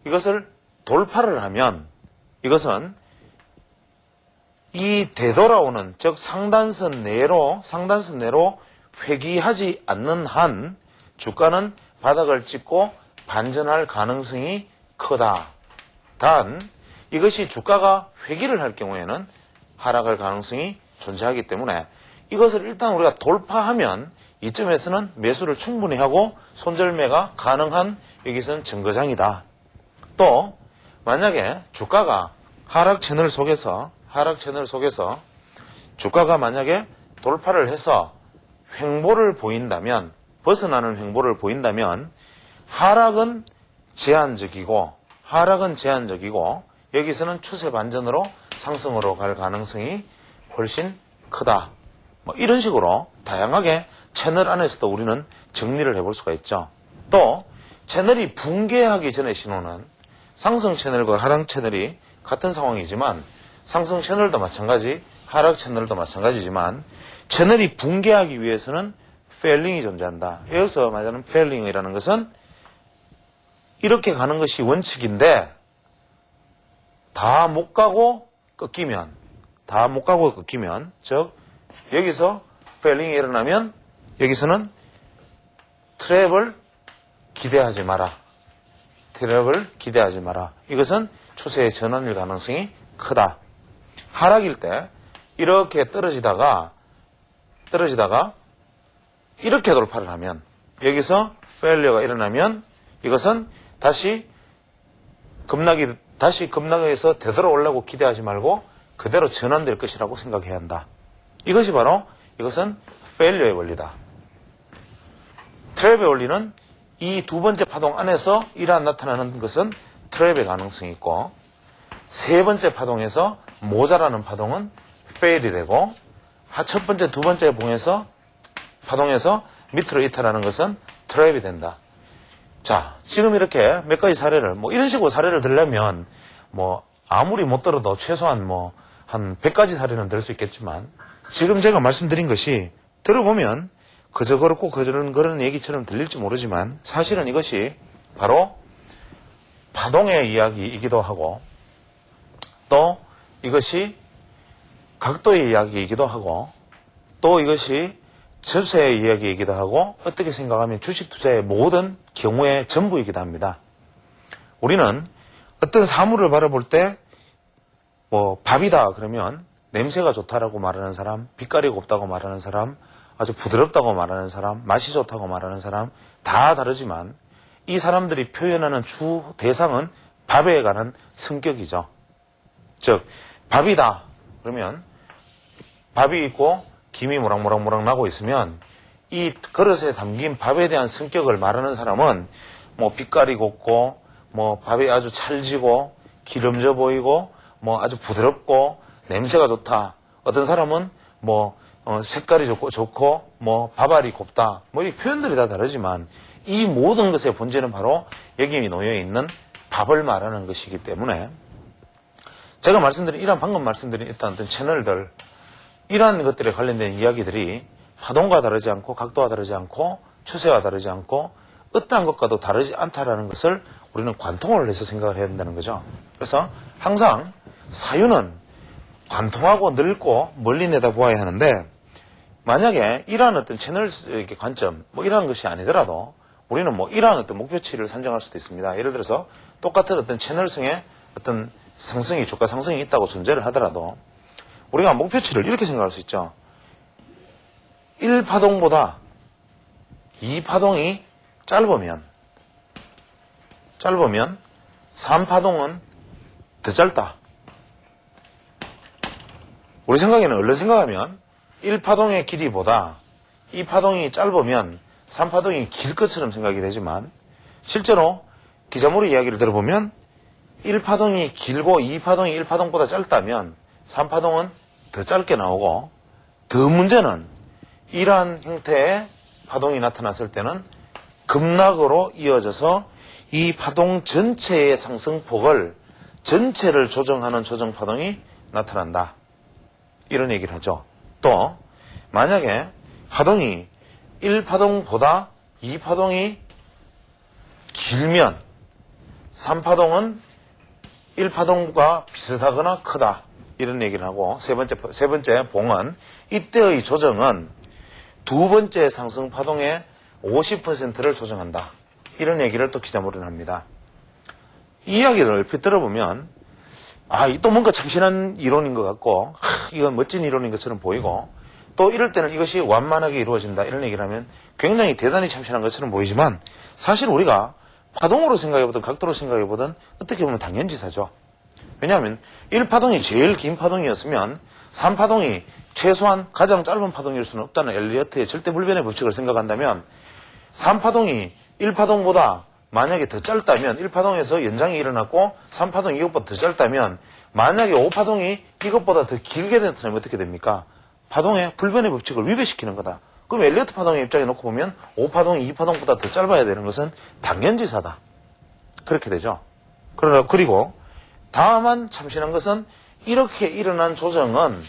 S1: 이것을 돌파를 하면 이것은 이 되돌아오는 즉 상단선 내로 회귀하지 않는 한 주가는 바닥을 찍고 반전할 가능성이 크다. 단 이것이 주가가 회귀를 할 경우에는 하락할 가능성이 존재하기 때문에 이것을 일단 우리가 돌파하면 이점에서는 매수를 충분히 하고 손절매가 가능한 여기서는 증거장이다. 또 만약에 주가가 하락 채널 속에서 주가가 만약에 돌파를 해서 벗어나는 횡보를 보인다면 하락은 제한적이고 여기서는 추세 반전으로 상승으로 갈 가능성이 훨씬 크다. 이런 식으로 다양하게 채널 안에서도 우리는 정리를 해볼 수가 있죠. 또 채널이 붕괴하기 전의 신호는 상승 채널과 하락 채널이 같은 상황이지만 상승 채널도 마찬가지, 하락 채널도 마찬가지지만 채널이 붕괴하기 위해서는 페일링이 존재한다. 여기서 말하는 페일링이라는 것은 이렇게 가는 것이 원칙인데 다 못 가고 꺾이면 즉 여기서 페일링이 일어나면 여기서는 트랩을 기대하지 마라. 이것은 추세의 전환일 가능성이 크다. 하락일 때 이렇게 떨어지다가 이렇게 돌파를 하면 여기서 페일리어가 일어나면 이것은 다시 급락해서 되돌아오려고 기대하지 말고 그대로 전환될 것이라고 생각해야 한다. 이것은 페일리어의 원리다. 트랩의 원리는 이 두 번째 파동 안에서 나타나는 것은 트랩의 가능성이 있고 세 번째 파동에서 모자라는 파동은 페일이 되고 첫 번째, 두 번째 파동에서 밑으로 이탈하는 것은 트랩이 된다. 자, 지금 이렇게 몇 가지 사례를 이런 식으로 사례를 들려면 아무리 못 들어도 최소한 한 100가지 사례는 들 수 있겠지만 지금 제가 말씀드린 것이 들어보면 그저 그렇고 그런 얘기처럼 들릴지 모르지만 사실은 이것이 바로 파동의 이야기이기도 하고 또 이것이 각도의 이야기이기도 하고 또 이것이 추세의 이야기이기도 하고 어떻게 생각하면 주식 투자의 모든 경우의 전부이기도 합니다. 우리는 어떤 사물을 바라볼 때 밥이다 그러면 냄새가 좋다라고 말하는 사람, 빛깔이 곱다고 말하는 사람, 아주 부드럽다고 말하는 사람, 맛이 좋다고 말하는 사람 다 다르지만 이 사람들이 표현하는 주 대상은 밥에 관한 성격이죠. 즉 밥이다 그러면 밥이 있고 김이 모락모락 나고 있으면 이 그릇에 담긴 밥에 대한 성격을 말하는 사람은 빛깔이 곱고 밥이 아주 찰지고 기름져 보이고 아주 부드럽고 냄새가 좋다. 어떤 사람은 색깔이 좋고 밥알이 곱다. 이 표현들이 다 다르지만 이 모든 것의 본질은 바로 여기 놓여 있는 밥을 말하는 것이기 때문에 제가 방금 말씀드린 어떤 채널들 이러한 것들에 관련된 이야기들이 파동과 다르지 않고 각도와 다르지 않고 추세와 다르지 않고 어떠한 것과도 다르지 않다라는 것을 우리는 관통을 해서 생각을 해야 된다는 거죠. 그래서 항상 사유는 관통하고 넓고 멀리 내다보아야 하는데 만약에 이러한 어떤 채널 관점 이러한 것이 아니더라도 우리는 이러한 어떤 목표치를 산정할 수도 있습니다. 예를 들어서 똑같은 어떤 채널성의 어떤 주가 상승이 있다고 존재를 하더라도 우리가 목표치를 이렇게 생각할 수 있죠. 1파동보다 2파동이 짧으면 3파동은 더 짧다. 우리 생각에는 얼른 생각하면 1파동의 길이보다 2파동이 짧으면 3파동이 길 것처럼 생각이 되지만 실제로 기자물의 이야기를 들어보면 1파동이 길고 2파동이 1파동보다 짧다면 3파동은 더 짧게 나오고 더 문제는 이러한 형태의 파동이 나타났을 때는 급락으로 이어져서 이 파동 전체의 상승폭을 전체를 조정하는 조정파동이 나타난다. 이런 얘기를 하죠. 또 만약에 파동이 1파동보다 2파동이 길면 3파동은 1파동과 비슷하거나 크다. 이런 얘기를 하고 세 번째 봉은 이때의 조정은 두 번째 상승파동의 50%를 조정한다. 이런 얘기를 또 기자물은 합니다. 이 이야기를 얼핏 들어보면 또 뭔가 참신한 이론인 것 같고 이건 멋진 이론인 것처럼 보이고 또 이럴 때는 이것이 완만하게 이루어진다. 이런 얘기를 하면 굉장히 대단히 참신한 것처럼 보이지만 사실 우리가 파동으로 생각해보든 각도로 생각해보든 어떻게 보면 당연지사죠. 왜냐하면 1파동이 제일 긴 파동이었으면 3파동이 최소한 가장 짧은 파동일 수는 없다는 엘리어트의 절대불변의 법칙을 생각한다면 3파동이 1파동보다 만약에 더 짧다면 1파동에서 연장이 일어났고 3파동이 이것보다 더 짧다면 만약에 5파동이 이것보다 더 길게 나타나면 어떻게 됩니까? 파동의 불변의 법칙을 위배시키는 거다. 그럼 엘리어트 파동의 입장에 놓고 보면 5파동이 2파동보다 더 짧아야 되는 것은 당연지사다. 그렇게 되죠. 그리고 다만 참신한 것은 이렇게 일어난 조정은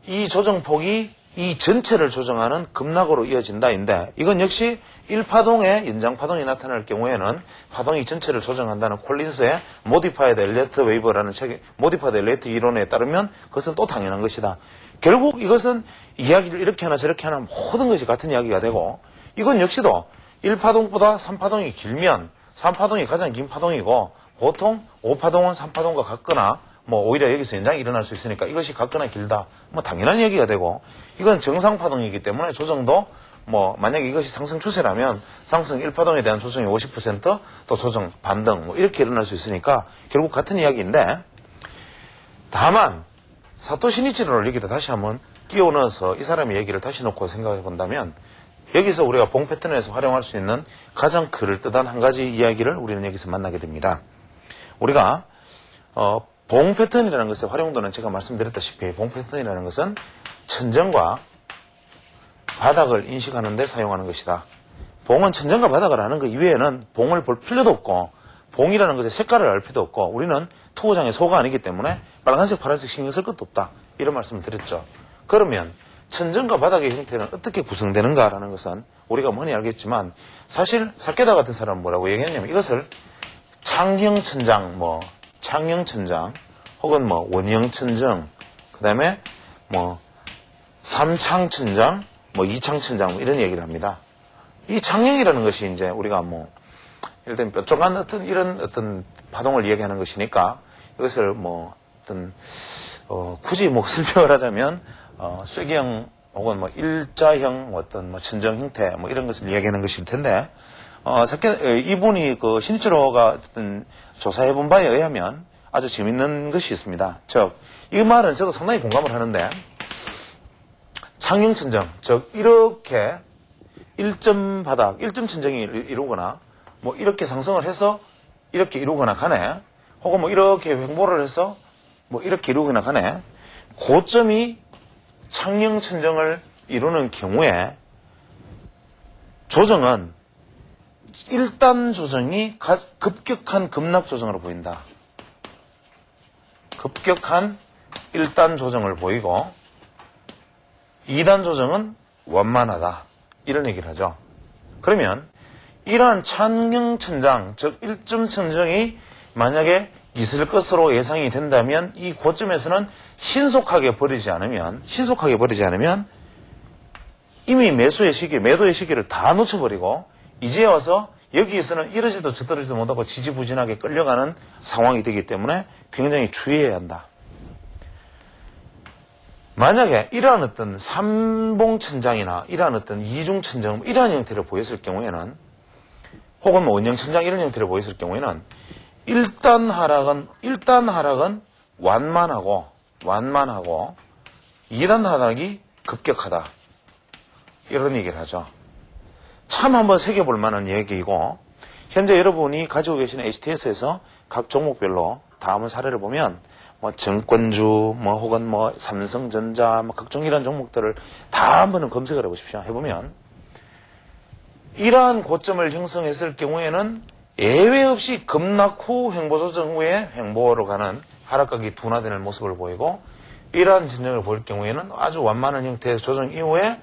S1: 이 조정폭이 이 전체를 조정하는 급락으로 이어진다인데 이건 역시 1파동의 연장파동이 나타날 경우에는 파동이 전체를 조정한다는 콜린스의 모디파이드 엘리어트 웨이브라는 책의 모디파이드 엘리어트 이론에 따르면 그것은 또 당연한 것이다. 결국 이것은 이야기를 이렇게 하나 저렇게 하나 모든 것이 같은 이야기가 되고 이건 역시도 1파동보다 3파동이 길면 3파동이 가장 긴 파동이고 보통 5파동은 3파동과 같거나 오히려 여기서 연장이 일어날 수 있으니까 이것이 같거나 길다. 당연한 얘기가 되고 이건 정상파동이기 때문에 조정도 만약에 이것이 상승 추세라면 상승 1파동에 대한 조정이 50% 또 조정 반등 이렇게 일어날 수 있으니까 결국 같은 이야기인데 다만 사토시 니치로를 여기다 다시 한번 끼워 넣어서 이 사람의 얘기를 다시 놓고 생각해 본다면 여기서 우리가 봉 패턴에서 활용할 수 있는 가장 그럴듯한 한 가지 이야기를 우리는 여기서 만나게 됩니다. 우리가 봉 패턴이라는 것의 활용도는 제가 말씀드렸다시피 봉 패턴이라는 것은 천정과 바닥을 인식하는 데 사용하는 것이다. 봉은 천정과 바닥을 아는 것 이외에는 봉을 볼 필요도 없고 봉이라는 것의 색깔을 알 필요도 없고 우리는 투구장의 소가 아니기 때문에 빨간색 파란색 신경 쓸 것도 없다. 이런 말씀을 드렸죠. 그러면 천정과 바닥의 형태는 어떻게 구성되는가라는 것은 우리가 흔히 알겠지만 사실 사케다 같은 사람은 뭐라고 얘기했냐면 이것을 창형 천장, 창형 천장 혹은 원형 천정 그 다음에 삼창 천장 이창 천장 이런 얘기를 합니다. 이 창형이라는 것이 이제 우리가 예를 들면 뾰족한 이런 파동을 이야기하는 것이니까 이것을 굳이 설명을 하자면 쇠기형 혹은 일자형 천정 형태 이런 것을 이야기하는 것일 텐데 이분이 신이치로가 어쨌든 조사해본 바에 의하면 아주 재밌는 것이 있습니다. 즉 이 말은 저도 상당히 공감을 하는데 창형 천정 즉 이렇게 1점 바닥 1점 천정이 이루거나 이렇게 상승을 해서 이렇게 이루거나 간에 혹은 이렇게 횡보를 해서 이렇게 이루거나 간에 고점이 창형 천정을 이루는 경우에 조정은 1단 조정이 급격한 급락 조정으로 보인다. 급격한 1단 조정을 보이고 2단 조정은 완만하다. 이런 얘기를 하죠. 그러면 이러한 창형 천장, 즉 1점 천정이 만약에 있을 것으로 예상이 된다면 이 고점에서는 신속하게 버리지 않으면 이미 매도의 시기를 다 놓쳐버리고 이제 와서 여기에서는 이러지도 저러지도 못하고 지지부진하게 끌려가는 상황이 되기 때문에 굉장히 주의해야 한다. 만약에 이러한 어떤 삼봉천장이나 이러한 어떤 이중천장, 이러한 형태를 보였을 경우에는, 혹은 뭐 원형천장 이런 형태를 보였을 경우에는, 일단 하락은 완만하고, 2단 하락이 급격하다. 이런 얘기를 하죠. 참 한번 새겨볼 만한 얘기이고, 현재 여러분이 가지고 계시는 HTS에서 각 종목별로 다 한번 사례를 보면, 뭐 증권주, 뭐 혹은 뭐 삼성전자, 뭐 각종 이런 종목들을 다 한번은 검색을 해보십시오. 해보면 이러한 고점을 형성했을 경우에는 예외 없이 급락 후 횡보 조정 후에 횡보로 가는 하락각이 둔화되는 모습을 보이고, 이러한 진정을 보일 경우에는 아주 완만한 형태의 조정 이후에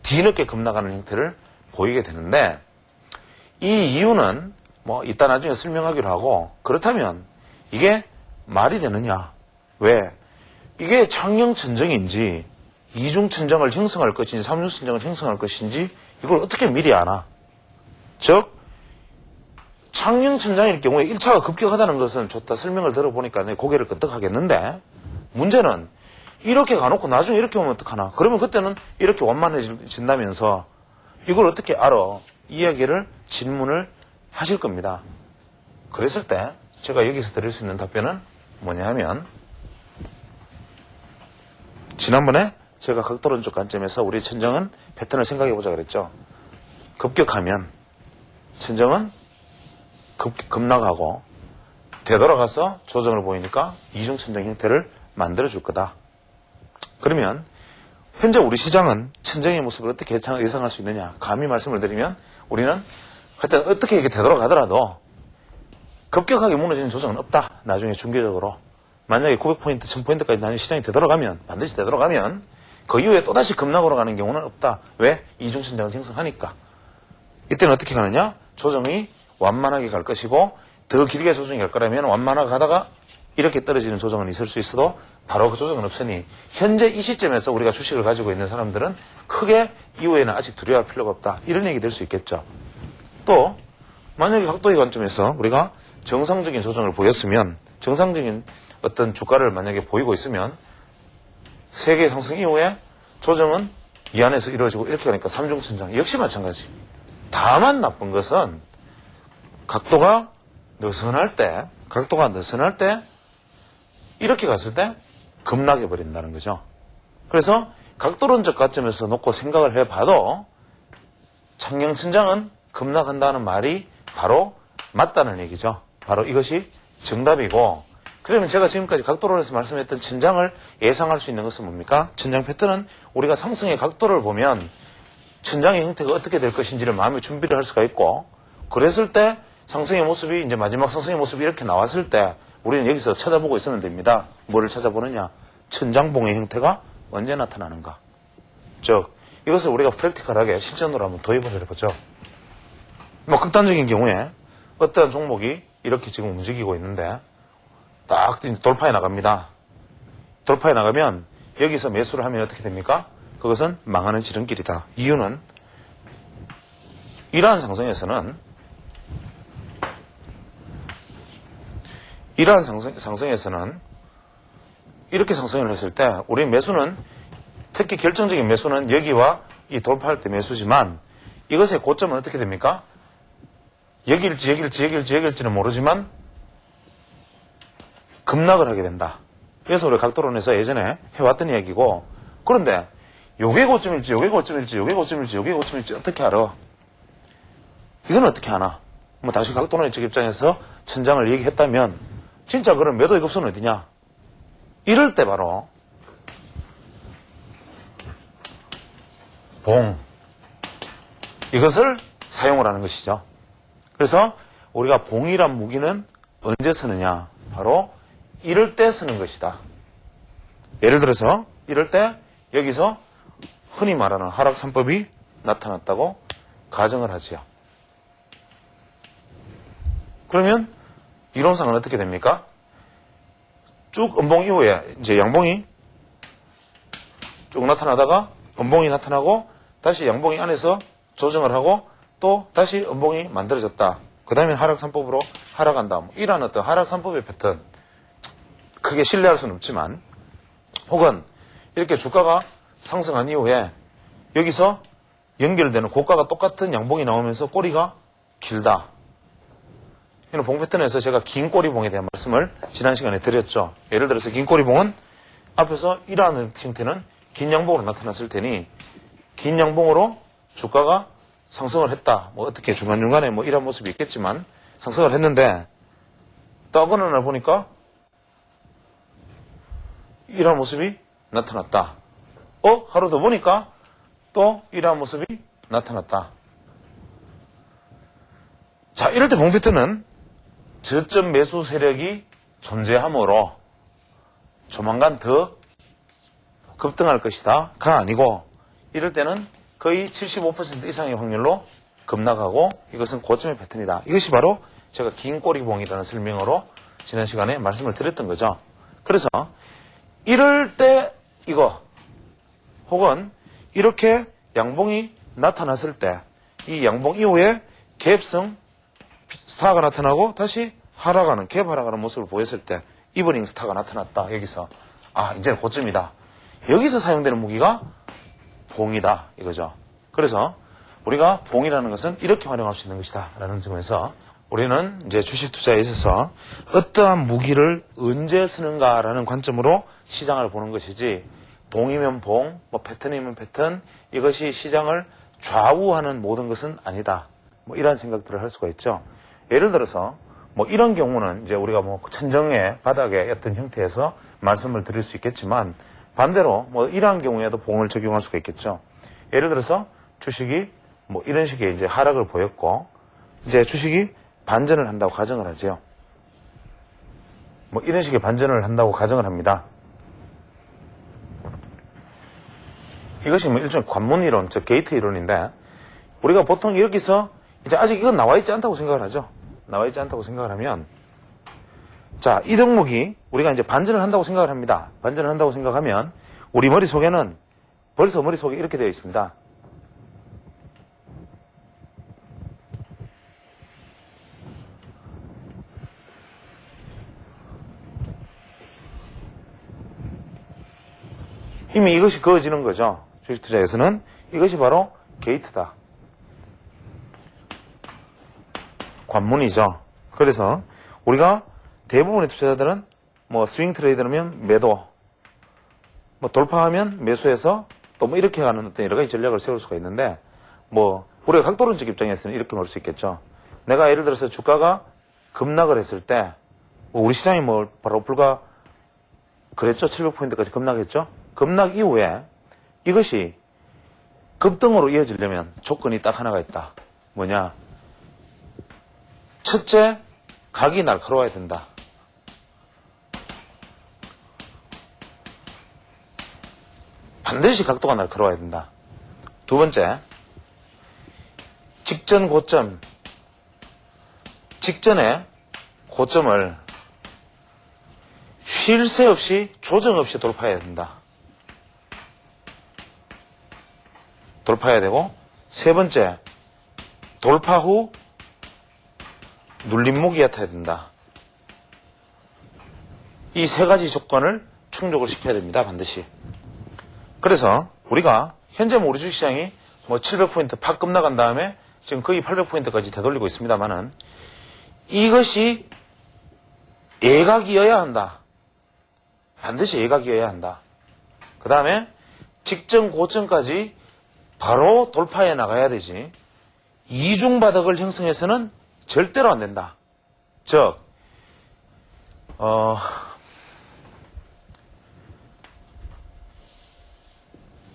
S1: 뒤늦게 급락하는 형태를 보이게 되는데, 이 이유는 뭐 이따 나중에 설명하기로 하고, 그렇다면 이게 말이 되느냐? 왜? 이게 창녕천정인지 이중천정을 형성할 것인지 삼중천정을 형성할 것인지 이걸 어떻게 미리 아나? 즉 창녕천장일 경우에 1차가 급격하다는 것은 좋다. 설명을 들어보니까 내 고개를 끄덕하겠는데, 문제는 이렇게 가놓고 나중에 이렇게 오면 어떡하나? 그러면 그때는 이렇게 완만해진다면서 이걸 어떻게 알아? 이야기를 질문을 하실 겁니다. 그랬을 때 제가 여기서 드릴 수 있는 답변은 뭐냐 하면, 지난번에 제가 각도론적 관점에서 우리 천정은 패턴을 생각해보자 그랬죠. 급격하면 천정은 급락하고 되돌아가서 조정을 보이니까 이중천정 형태를 만들어줄 거다. 그러면 현재 우리 시장은 천정의 모습을 어떻게 예상할 수 있느냐? 감히 말씀을 드리면 우리는 하여튼 어떻게 이게 되돌아가더라도 급격하게 무너지는 조정은 없다. 나중에 중계적으로. 만약에 900포인트, 1000포인트까지 나중에 시장이 되돌아가면, 반드시 되돌아가면 그 이후에 또다시 급락으로 가는 경우는 없다. 왜? 이중천장을 형성하니까. 이때는 어떻게 가느냐? 조정이 완만하게 갈 것이고, 더 길게 조정이 갈 거라면 완만하게 가다가 이렇게 떨어지는 조정은 있을 수 있어도 바로 그 조정은 없으니, 현재 이 시점에서 우리가 주식을 가지고 있는 사람들은 크게 이후에는 아직 두려워할 필요가 없다. 이런 얘기 될 수 있겠죠. 또 만약에 각도의 관점에서 우리가 정상적인 조정을 보였으면, 정상적인 어떤 주가를 만약에 보이고 있으면 세계 상승 이후에 조정은 이 안에서 이루어지고 이렇게 가니까 삼중천장 역시 마찬가지. 다만 나쁜 것은 각도가 느슨할 때 이렇게 갔을 때 급락해 버린다는 거죠. 그래서 각도론적 관점에서 놓고 생각을 해봐도 창녕천장은 급락한다는 말이 바로 맞다는 얘기죠. 바로 이것이 정답이고, 그러면 제가 지금까지 각도론에서 말씀했던 천장을 예상할 수 있는 것은 뭡니까? 천장 패턴은 우리가 상승의 각도를 보면 천장의 형태가 어떻게 될 것인지를 마음의 준비를 할 수가 있고, 그랬을 때 상승의 모습이 이제 마지막 상승의 모습이 이렇게 나왔을 때 우리는 여기서 찾아보고 있으면 됩니다. 뭐를 찾아보느냐? 천장봉의 형태가 언제 나타나는가? 즉 이것을 우리가 프랙티컬하게 실전으로 한번 도입을 해보죠. 뭐 극단적인 경우에 어떠한 종목이 이렇게 지금 움직이고 있는데 딱 돌파해 나갑니다. 돌파해 나가면 여기서 매수를 하면 어떻게 됩니까? 그것은 망하는 지름길이다. 이유는 이러한 상승에서는 이렇게 상승을 했을 때 우리 매수는, 특히 결정적인 매수는 여기와 이 돌파할 때 매수지만, 이것의 고점은 어떻게 됩니까? 여길지는 모르지만 급락을 하게 된다. 그래서 우리 각도론에서 예전에 해왔던 이야기고, 그런데 요게 고점일지 어떻게 알아? 이건 어떻게 하나? 뭐 다시 각도론의 쪽 입장에서 천장을 얘기했다면 진짜 그럼 매도의 급선은 어디냐? 이럴 때 바로 봉, 이것을 사용을 하는 것이죠. 그래서 우리가 봉이란 무기는 언제 쓰느냐? 바로 이럴 때 쓰는 것이다. 예를 들어서 이럴 때 여기서 흔히 말하는 하락 3법이 나타났다고 가정을 하지요. 그러면 이론상은 어떻게 됩니까? 쭉 음봉 이후에 이제 양봉이 쭉 나타나다가 음봉이 나타나고 다시 양봉이 안에서 조정을 하고 또 다시 음봉이 만들어졌다. 그 다음에 하락 3법으로 하락한다. 이러한 어떤 하락 3법의 패턴, 크게 신뢰할 수는 없지만, 혹은 이렇게 주가가 상승한 이후에 여기서 연결되는 고가가 똑같은 양봉이 나오면서 꼬리가 길다. 이는 봉 패턴에서 제가 긴 꼬리봉에 대한 말씀을 지난 시간에 드렸죠. 예를 들어서 긴 꼬리봉은 앞에서 이러한 형태는 긴 양봉으로 나타났을 테니 긴 양봉으로 주가가 상승을 했다. 뭐 어떻게 중간중간에 뭐 이런 모습이 있겠지만 상승을 했는데 또 어느 날 보니까 이런 모습이 나타났다. 하루 더 보니까 또 이러한 모습이 나타났다. 자, 이럴 때 봉 패턴은 저점 매수 세력이 존재하므로 조만간 더 급등할 것이다가 아니고 이럴 때는 거의 75% 이상의 확률로 급락하고 이것은 고점의 패턴이다. 이것이 바로 제가 긴 꼬리봉이라는 설명으로 지난 시간에 말씀을 드렸던 거죠. 그래서 이럴 때 이거 혹은 이렇게 양봉이 나타났을 때 이 양봉 이후에 갭성 스타가 나타나고 다시 하락하는 갭 하락하는 모습을 보였을 때 이브닝 스타가 나타났다. 여기서 이제는 고점이다. 여기서 사용되는 무기가 봉이다 이거죠. 그래서 우리가 봉이라는 것은 이렇게 활용할 수 있는 것이다 라는 점에서 우리는 이제 주식 투자에 있어서 어떠한 무기를 언제 쓰는가라는 관점으로 시장을 보는 것이지 봉이면 봉, 뭐 패턴이면 패턴 이것이 시장을 좌우하는 모든 것은 아니다. 뭐 이런 생각들을 할 수가 있죠. 예를 들어서 뭐 이런 경우는 이제 우리가 뭐 천정의 바닥의 어떤 형태에서 말씀을 드릴 수 있겠지만 반대로 뭐 이러한 경우에도 봉을 적용할 수가 있겠죠. 예를 들어서 주식이 뭐 이런 식의 이제 하락을 보였고 이제 주식이 반전을 한다고 가정을 하죠. 뭐 이런 식의 반전을 한다고 가정을 합니다. 이것이 뭐 일종의 관문 이론, 즉 게이트 이론인데 우리가 보통 여기서 이제 아직 이건 나와 있지 않다고 생각을 하죠. 나와 있지 않다고 생각을 하면 자, 이 덕목이 우리가 이제 반전을 한다고 생각을 합니다. 반전을 한다고 생각하면 우리 머릿속에는 벌써 머릿속에 이렇게 되어 있습니다. 이미 이것이 그어지는 거죠. 주식 투자에서는 이것이 바로 게이트다. 관문이죠. 그래서 우리가 대부분의 투자자들은 뭐 스윙 트레이더면 매도, 뭐 돌파하면 매수해서 또 뭐 이렇게 하는 어떤 여러 가지 전략을 세울 수가 있는데 뭐 우리가 각도론적 입장에서는 이렇게 볼 수 있겠죠. 내가 예를 들어서 주가가 급락을 했을 때 우리 시장이 뭐 바로 불과 그랬죠. 700포인트까지 급락했죠. 급락 이후에 이것이 급등으로 이어지려면 조건이 딱 하나가 있다. 뭐냐? 첫째, 각이 날카로워야 된다. 반드시 각도가 날카로워야 된다. 두 번째, 직전 고점, 직전에 고점을 쉴 새 없이 조정 없이 돌파해야 된다. 돌파해야 되고, 세 번째, 돌파 후 눌림목이 얕아야 된다. 이 세 가지 조건을 충족을 시켜야 됩니다. 반드시. 그래서 우리가 현재 우리 주식시장이 뭐 700포인트 팍 급나간 다음에 지금 거의 800포인트까지 되돌리고 있습니다만은 이것이 예각이어야 한다. 반드시 예각이어야 한다. 그 다음에 직전 고점까지 바로 돌파해 나가야 되지. 이중바닥을 형성해서는 절대로 안 된다. 즉,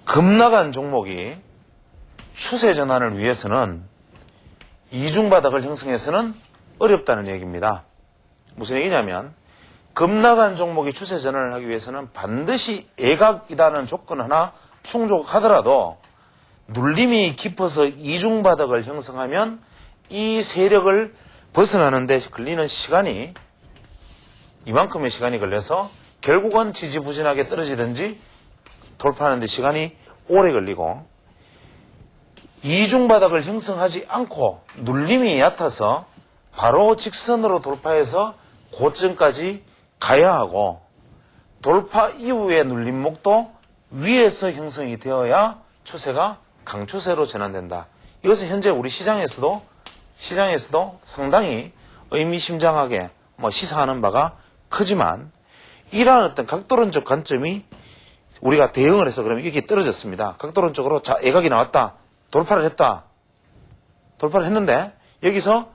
S1: 급나간 종목이 추세 전환을 위해서는 이중바닥을 형성해서는 어렵다는 얘기입니다. 무슨 얘기냐면 급나간 종목이 추세 전환을 하기 위해서는 반드시 예각이라는 조건 하나 충족하더라도 눌림이 깊어서 이중바닥을 형성하면 이 세력을 벗어나는 데 걸리는 시간이 이만큼의 시간이 걸려서 결국은 지지부진하게 떨어지든지 돌파하는 데 시간이 오래 걸리고 이중바닥을 형성하지 않고 눌림이 얕아서 바로 직선으로 돌파해서 고점까지 가야 하고 돌파 이후의 눌림목도 위에서 형성이 되어야 추세가 강추세로 전환된다. 이것은 현재 우리 시장에서도 상당히 의미심장하게 시사하는 바가 크지만, 이러한 어떤 각도론적 관점이 우리가 대응을 해서 그러면 이게 떨어졌습니다. 각도론적으로 자, 애각이 나왔다. 돌파를 했는데 여기서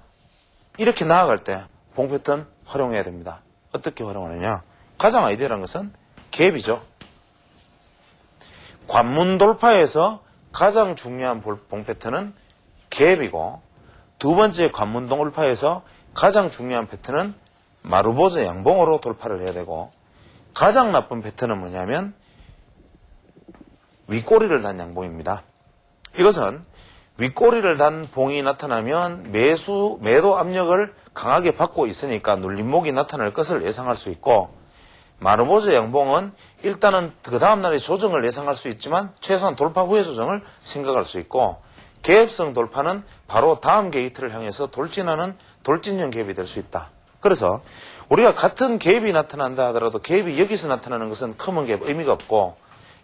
S1: 이렇게 나아갈 때 봉 패턴 활용해야 됩니다. 어떻게 활용하느냐? 가장 아이디어란 것은 갭이죠. 관문 돌파에서 가장 중요한 봉 패턴은 갭이고, 두 번째 관문 돌파에서 가장 중요한 패턴은 마루보즈 양봉으로 돌파를 해야 되고, 가장 나쁜 패턴은 뭐냐면 윗꼬리를 단 양봉입니다. 이것은 윗꼬리를 단 봉이 나타나면 매도 압력을 강하게 받고 있으니까 눌림목이 나타날 것을 예상할 수 있고, 마루보즈 양봉은 일단은 그 다음날의 조정을 예상할 수 있지만 최소한 돌파 후의 조정을 생각할 수 있고, 갭성 돌파는 바로 다음 게이트를 향해서 돌진하는 돌진형 갭이 될 수 있다. 그래서 우리가 같은 갭이 나타난다 하더라도 갭이 여기서 나타나는 것은 커먼 갭 의미가 없고,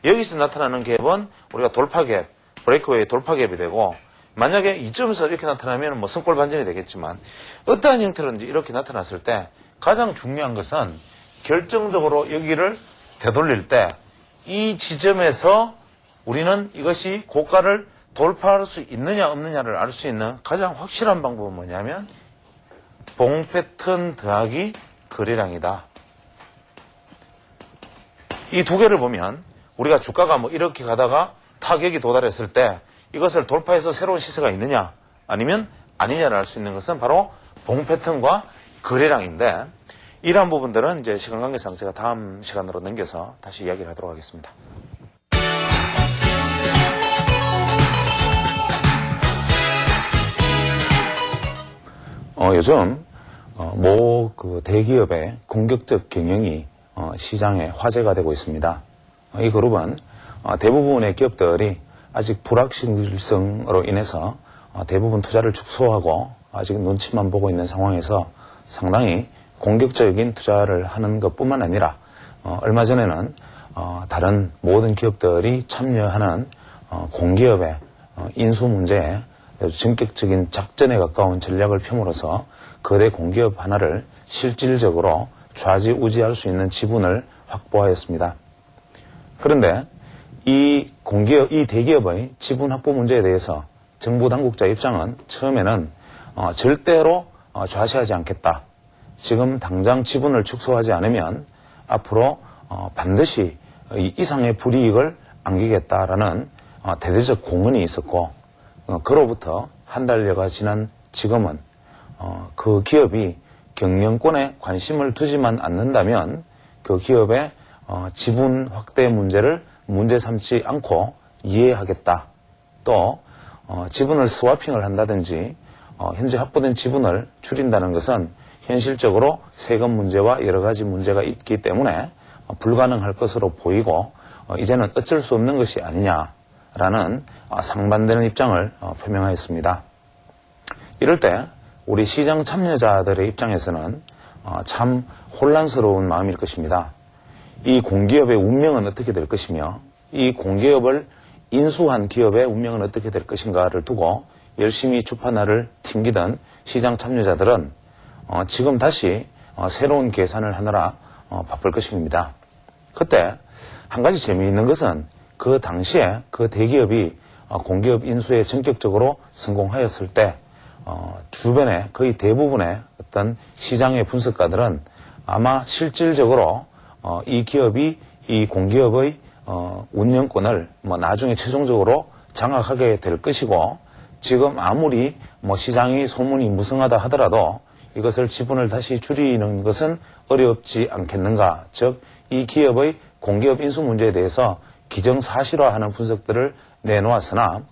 S1: 여기서 나타나는 갭은 우리가 돌파 갭, 브레이크웨이 돌파 갭이 되고, 만약에 이점에서 이렇게 나타나면 성골 반전이 되겠지만, 어떠한 형태로든지 이렇게 나타났을 때 가장 중요한 것은 결정적으로 여기를 되돌릴 때 이 지점에서 우리는 이것이 고가를 돌파할 수 있느냐 없느냐를 알 수 있는 가장 확실한 방법은 뭐냐면 봉 패턴 더하기 거래량이다. 이 두 개를 보면 우리가 주가가 이렇게 가다가 타격이 도달했을 때 이것을 돌파해서 새로운 시세가 있느냐 아니면 아니냐를 알 수 있는 것은 바로 봉 패턴과 거래량인데, 이러한 부분들은 이제 시간 관계상 제가 다음 시간으로 넘겨서 다시 이야기를 하도록 하겠습니다. 요즘 모 대기업의 공격적 경영이 시장에 화제가 되고 있습니다. 이 그룹은 대부분의 기업들이 아직 불확실성으로 인해서 대부분 투자를 축소하고 아직 눈치만 보고 있는 상황에서 상당히 공격적인 투자를 하는 것뿐만 아니라 얼마 전에는 다른 모든 기업들이 참여하는 공기업의 인수 문제에 아주 전격적인 작전에 가까운 전략을 펴므로써 거대 공기업 하나를 실질적으로 좌지우지할 수 있는 지분을 확보하였습니다. 그런데 이 대기업의 지분 확보 문제에 대해서 정부 당국자 입장은 처음에는 절대로 좌시하지 않겠다. 지금 당장 지분을 축소하지 않으면 앞으로 반드시 이상의 불이익을 안기겠다라는 대대적 공언이 있었고, 그로부터 한 달여가 지난 지금은 그 기업이 경영권에 관심을 두지만 않는다면 그 기업의 지분 확대 문제를 문제 삼지 않고 이해하겠다. 또 지분을 스와핑을 한다든지 현재 확보된 지분을 줄인다는 것은 현실적으로 세금 문제와 여러 가지 문제가 있기 때문에 불가능할 것으로 보이고, 이제는 어쩔 수 없는 것이 아니냐라는 상반되는 입장을 표명하였습니다. 이럴 때 우리 시장 참여자들의 입장에서는 참 혼란스러운 마음일 것입니다. 이 공기업의 운명은 어떻게 될 것이며 이 공기업을 인수한 기업의 운명은 어떻게 될 것인가를 두고 열심히 주판화를 튕기던 시장 참여자들은 지금 다시 새로운 계산을 하느라 바쁠 것입니다. 그때 한 가지 재미있는 것은 그 당시에 그 대기업이 공기업 인수에 전격적으로 성공하였을 때 주변에 거의 대부분의 어떤 시장의 분석가들은 아마 실질적으로 이 기업이 이 공기업의 운영권을 나중에 최종적으로 장악하게 될 것이고, 지금 아무리 시장이 소문이 무성하다 하더라도 이것을 지분을 다시 줄이는 것은 어렵지 않겠는가. 즉, 이 기업의 공기업 인수 문제에 대해서 기정사실화하는 분석들을 내놓았으나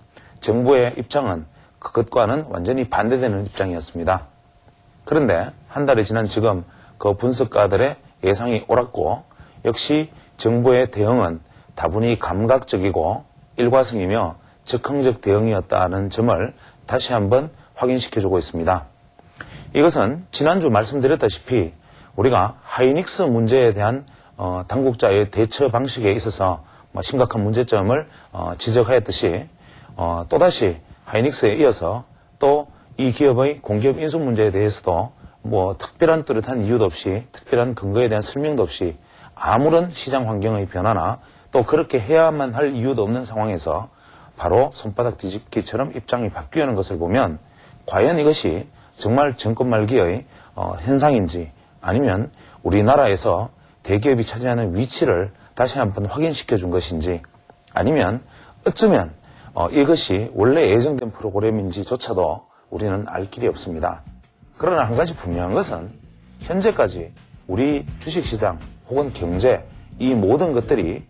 S1: 정부의 입장은 그것과는 완전히 반대되는 입장이었습니다. 그런데 한 달이 지난 지금 그 분석가들의 예상이 옳았고, 역시 정부의 대응은 다분히 감각적이고 일과성이며 즉흥적 대응이었다는 점을 다시 한번 확인시켜주고 있습니다. 이것은 지난주 말씀드렸다시피 우리가 하이닉스 문제에 대한 당국자의 대처 방식에 있어서 심각한 문제점을 지적하였듯이 또다시 하이닉스에 이어서 또 이 기업의 공기업 인수 문제에 대해서도 특별한 뚜렷한 이유도 없이 특별한 근거에 대한 설명도 없이 아무런 시장 환경의 변화나 또 그렇게 해야만 할 이유도 없는 상황에서 바로 손바닥 뒤집기처럼 입장이 바뀌는 것을 보면 과연 이것이 정말 정권 말기의 현상인지 아니면 우리나라에서 대기업이 차지하는 위치를 다시 한번 확인시켜 준 것인지 아니면 어쩌면 이것이 원래 예정된 프로그램인지조차도 우리는 알 길이 없습니다. 그러나 한 가지 분명한 것은 현재까지 우리 주식시장 혹은 경제 이 모든 것들이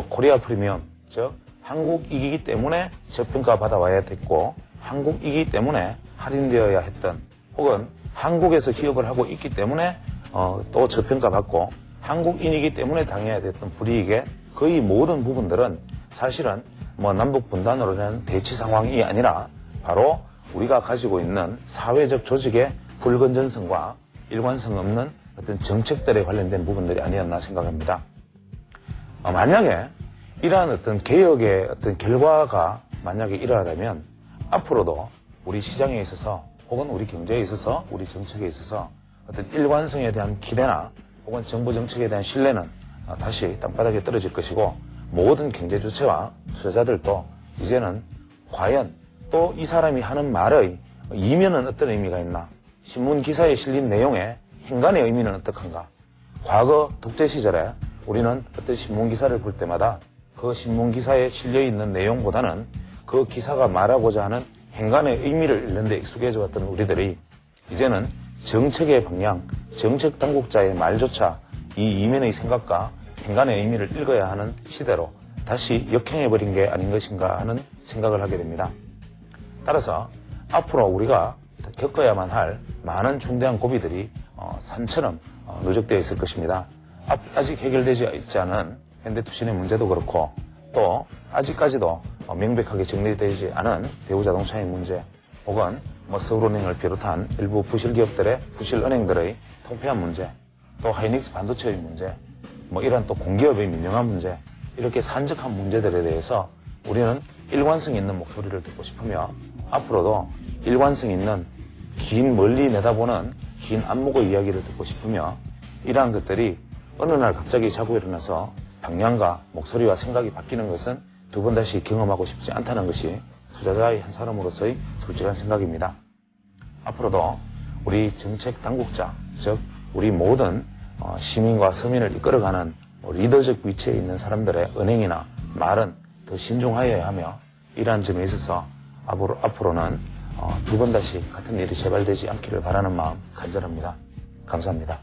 S1: 코리아 프리미엄 즉 한국이기 때문에 저평가 받아와야 됐고 한국이기 때문에 할인되어야 했던 혹은 한국에서 기업을 하고 있기 때문에 또 저평가 받고 한국인이기 때문에 당해야 됐던 불이익의 거의 모든 부분들은 사실은 남북 분단으로 인한 대치 상황이 아니라 바로 우리가 가지고 있는 사회적 조직의 불건전성과 일관성 없는 어떤 정책들에 관련된 부분들이 아니었나 생각합니다. 만약에 이러한 어떤 개혁의 어떤 결과가 만약에 일어나다면 앞으로도 우리 시장에 있어서 혹은 우리 경제에 있어서 우리 정책에 있어서 어떤 일관성에 대한 기대나 혹은 정부 정책에 대한 신뢰는 다시 땅바닥에 떨어질 것이고 모든 경제 주체와 투자자들도 이제는 과연 또 이 사람이 하는 말의 이면은 어떤 의미가 있나 신문 기사에 실린 내용의 행간의 의미는 어떡한가 과거 독재 시절에 우리는 어떤 신문 기사를 볼 때마다 그 신문 기사에 실려있는 내용보다는 그 기사가 말하고자 하는 행간의 의미를 읽는 데 익숙해져 왔던 우리들이 이제는 정책의 방향, 정책 당국자의 말조차 이 이면의 생각과 행간의 의미를 읽어야 하는 시대로 다시 역행해버린 게 아닌 것인가 하는 생각을 하게 됩니다. 따라서 앞으로 우리가 겪어야만 할 많은 중대한 고비들이 산처럼 누적되어 있을 것입니다. 아직 해결되지 있지 않은 현대투신의 문제도 그렇고 또 아직까지도 명백하게 정리되지 않은 대우자동차의 문제 혹은 서울은행을 비롯한 일부 부실기업들의 부실은행들의 통폐합 문제 또 하이닉스 반도체의 문제 이런 또 공기업의 민영화 문제 이렇게 산적한 문제들에 대해서 우리는 일관성 있는 목소리를 듣고 싶으며 앞으로도 일관성 있는 긴 멀리 내다보는 긴 안목의 이야기를 듣고 싶으며 이러한 것들이 어느 날 갑자기 자고 일어나서 방향과 목소리와 생각이 바뀌는 것은 두 번 다시 경험하고 싶지 않다는 것이 투자자의 한 사람으로서의 솔직한 생각입니다. 앞으로도 우리 정책 당국자, 즉 우리 모든 시민과 서민을 이끌어가는 리더적 위치에 있는 사람들의 은행이나 말은 더 신중하여야 하며 이러한 점에 있어서 앞으로는 두 번 다시 같은 일이 재발되지 않기를 바라는 마음 간절합니다. 감사합니다.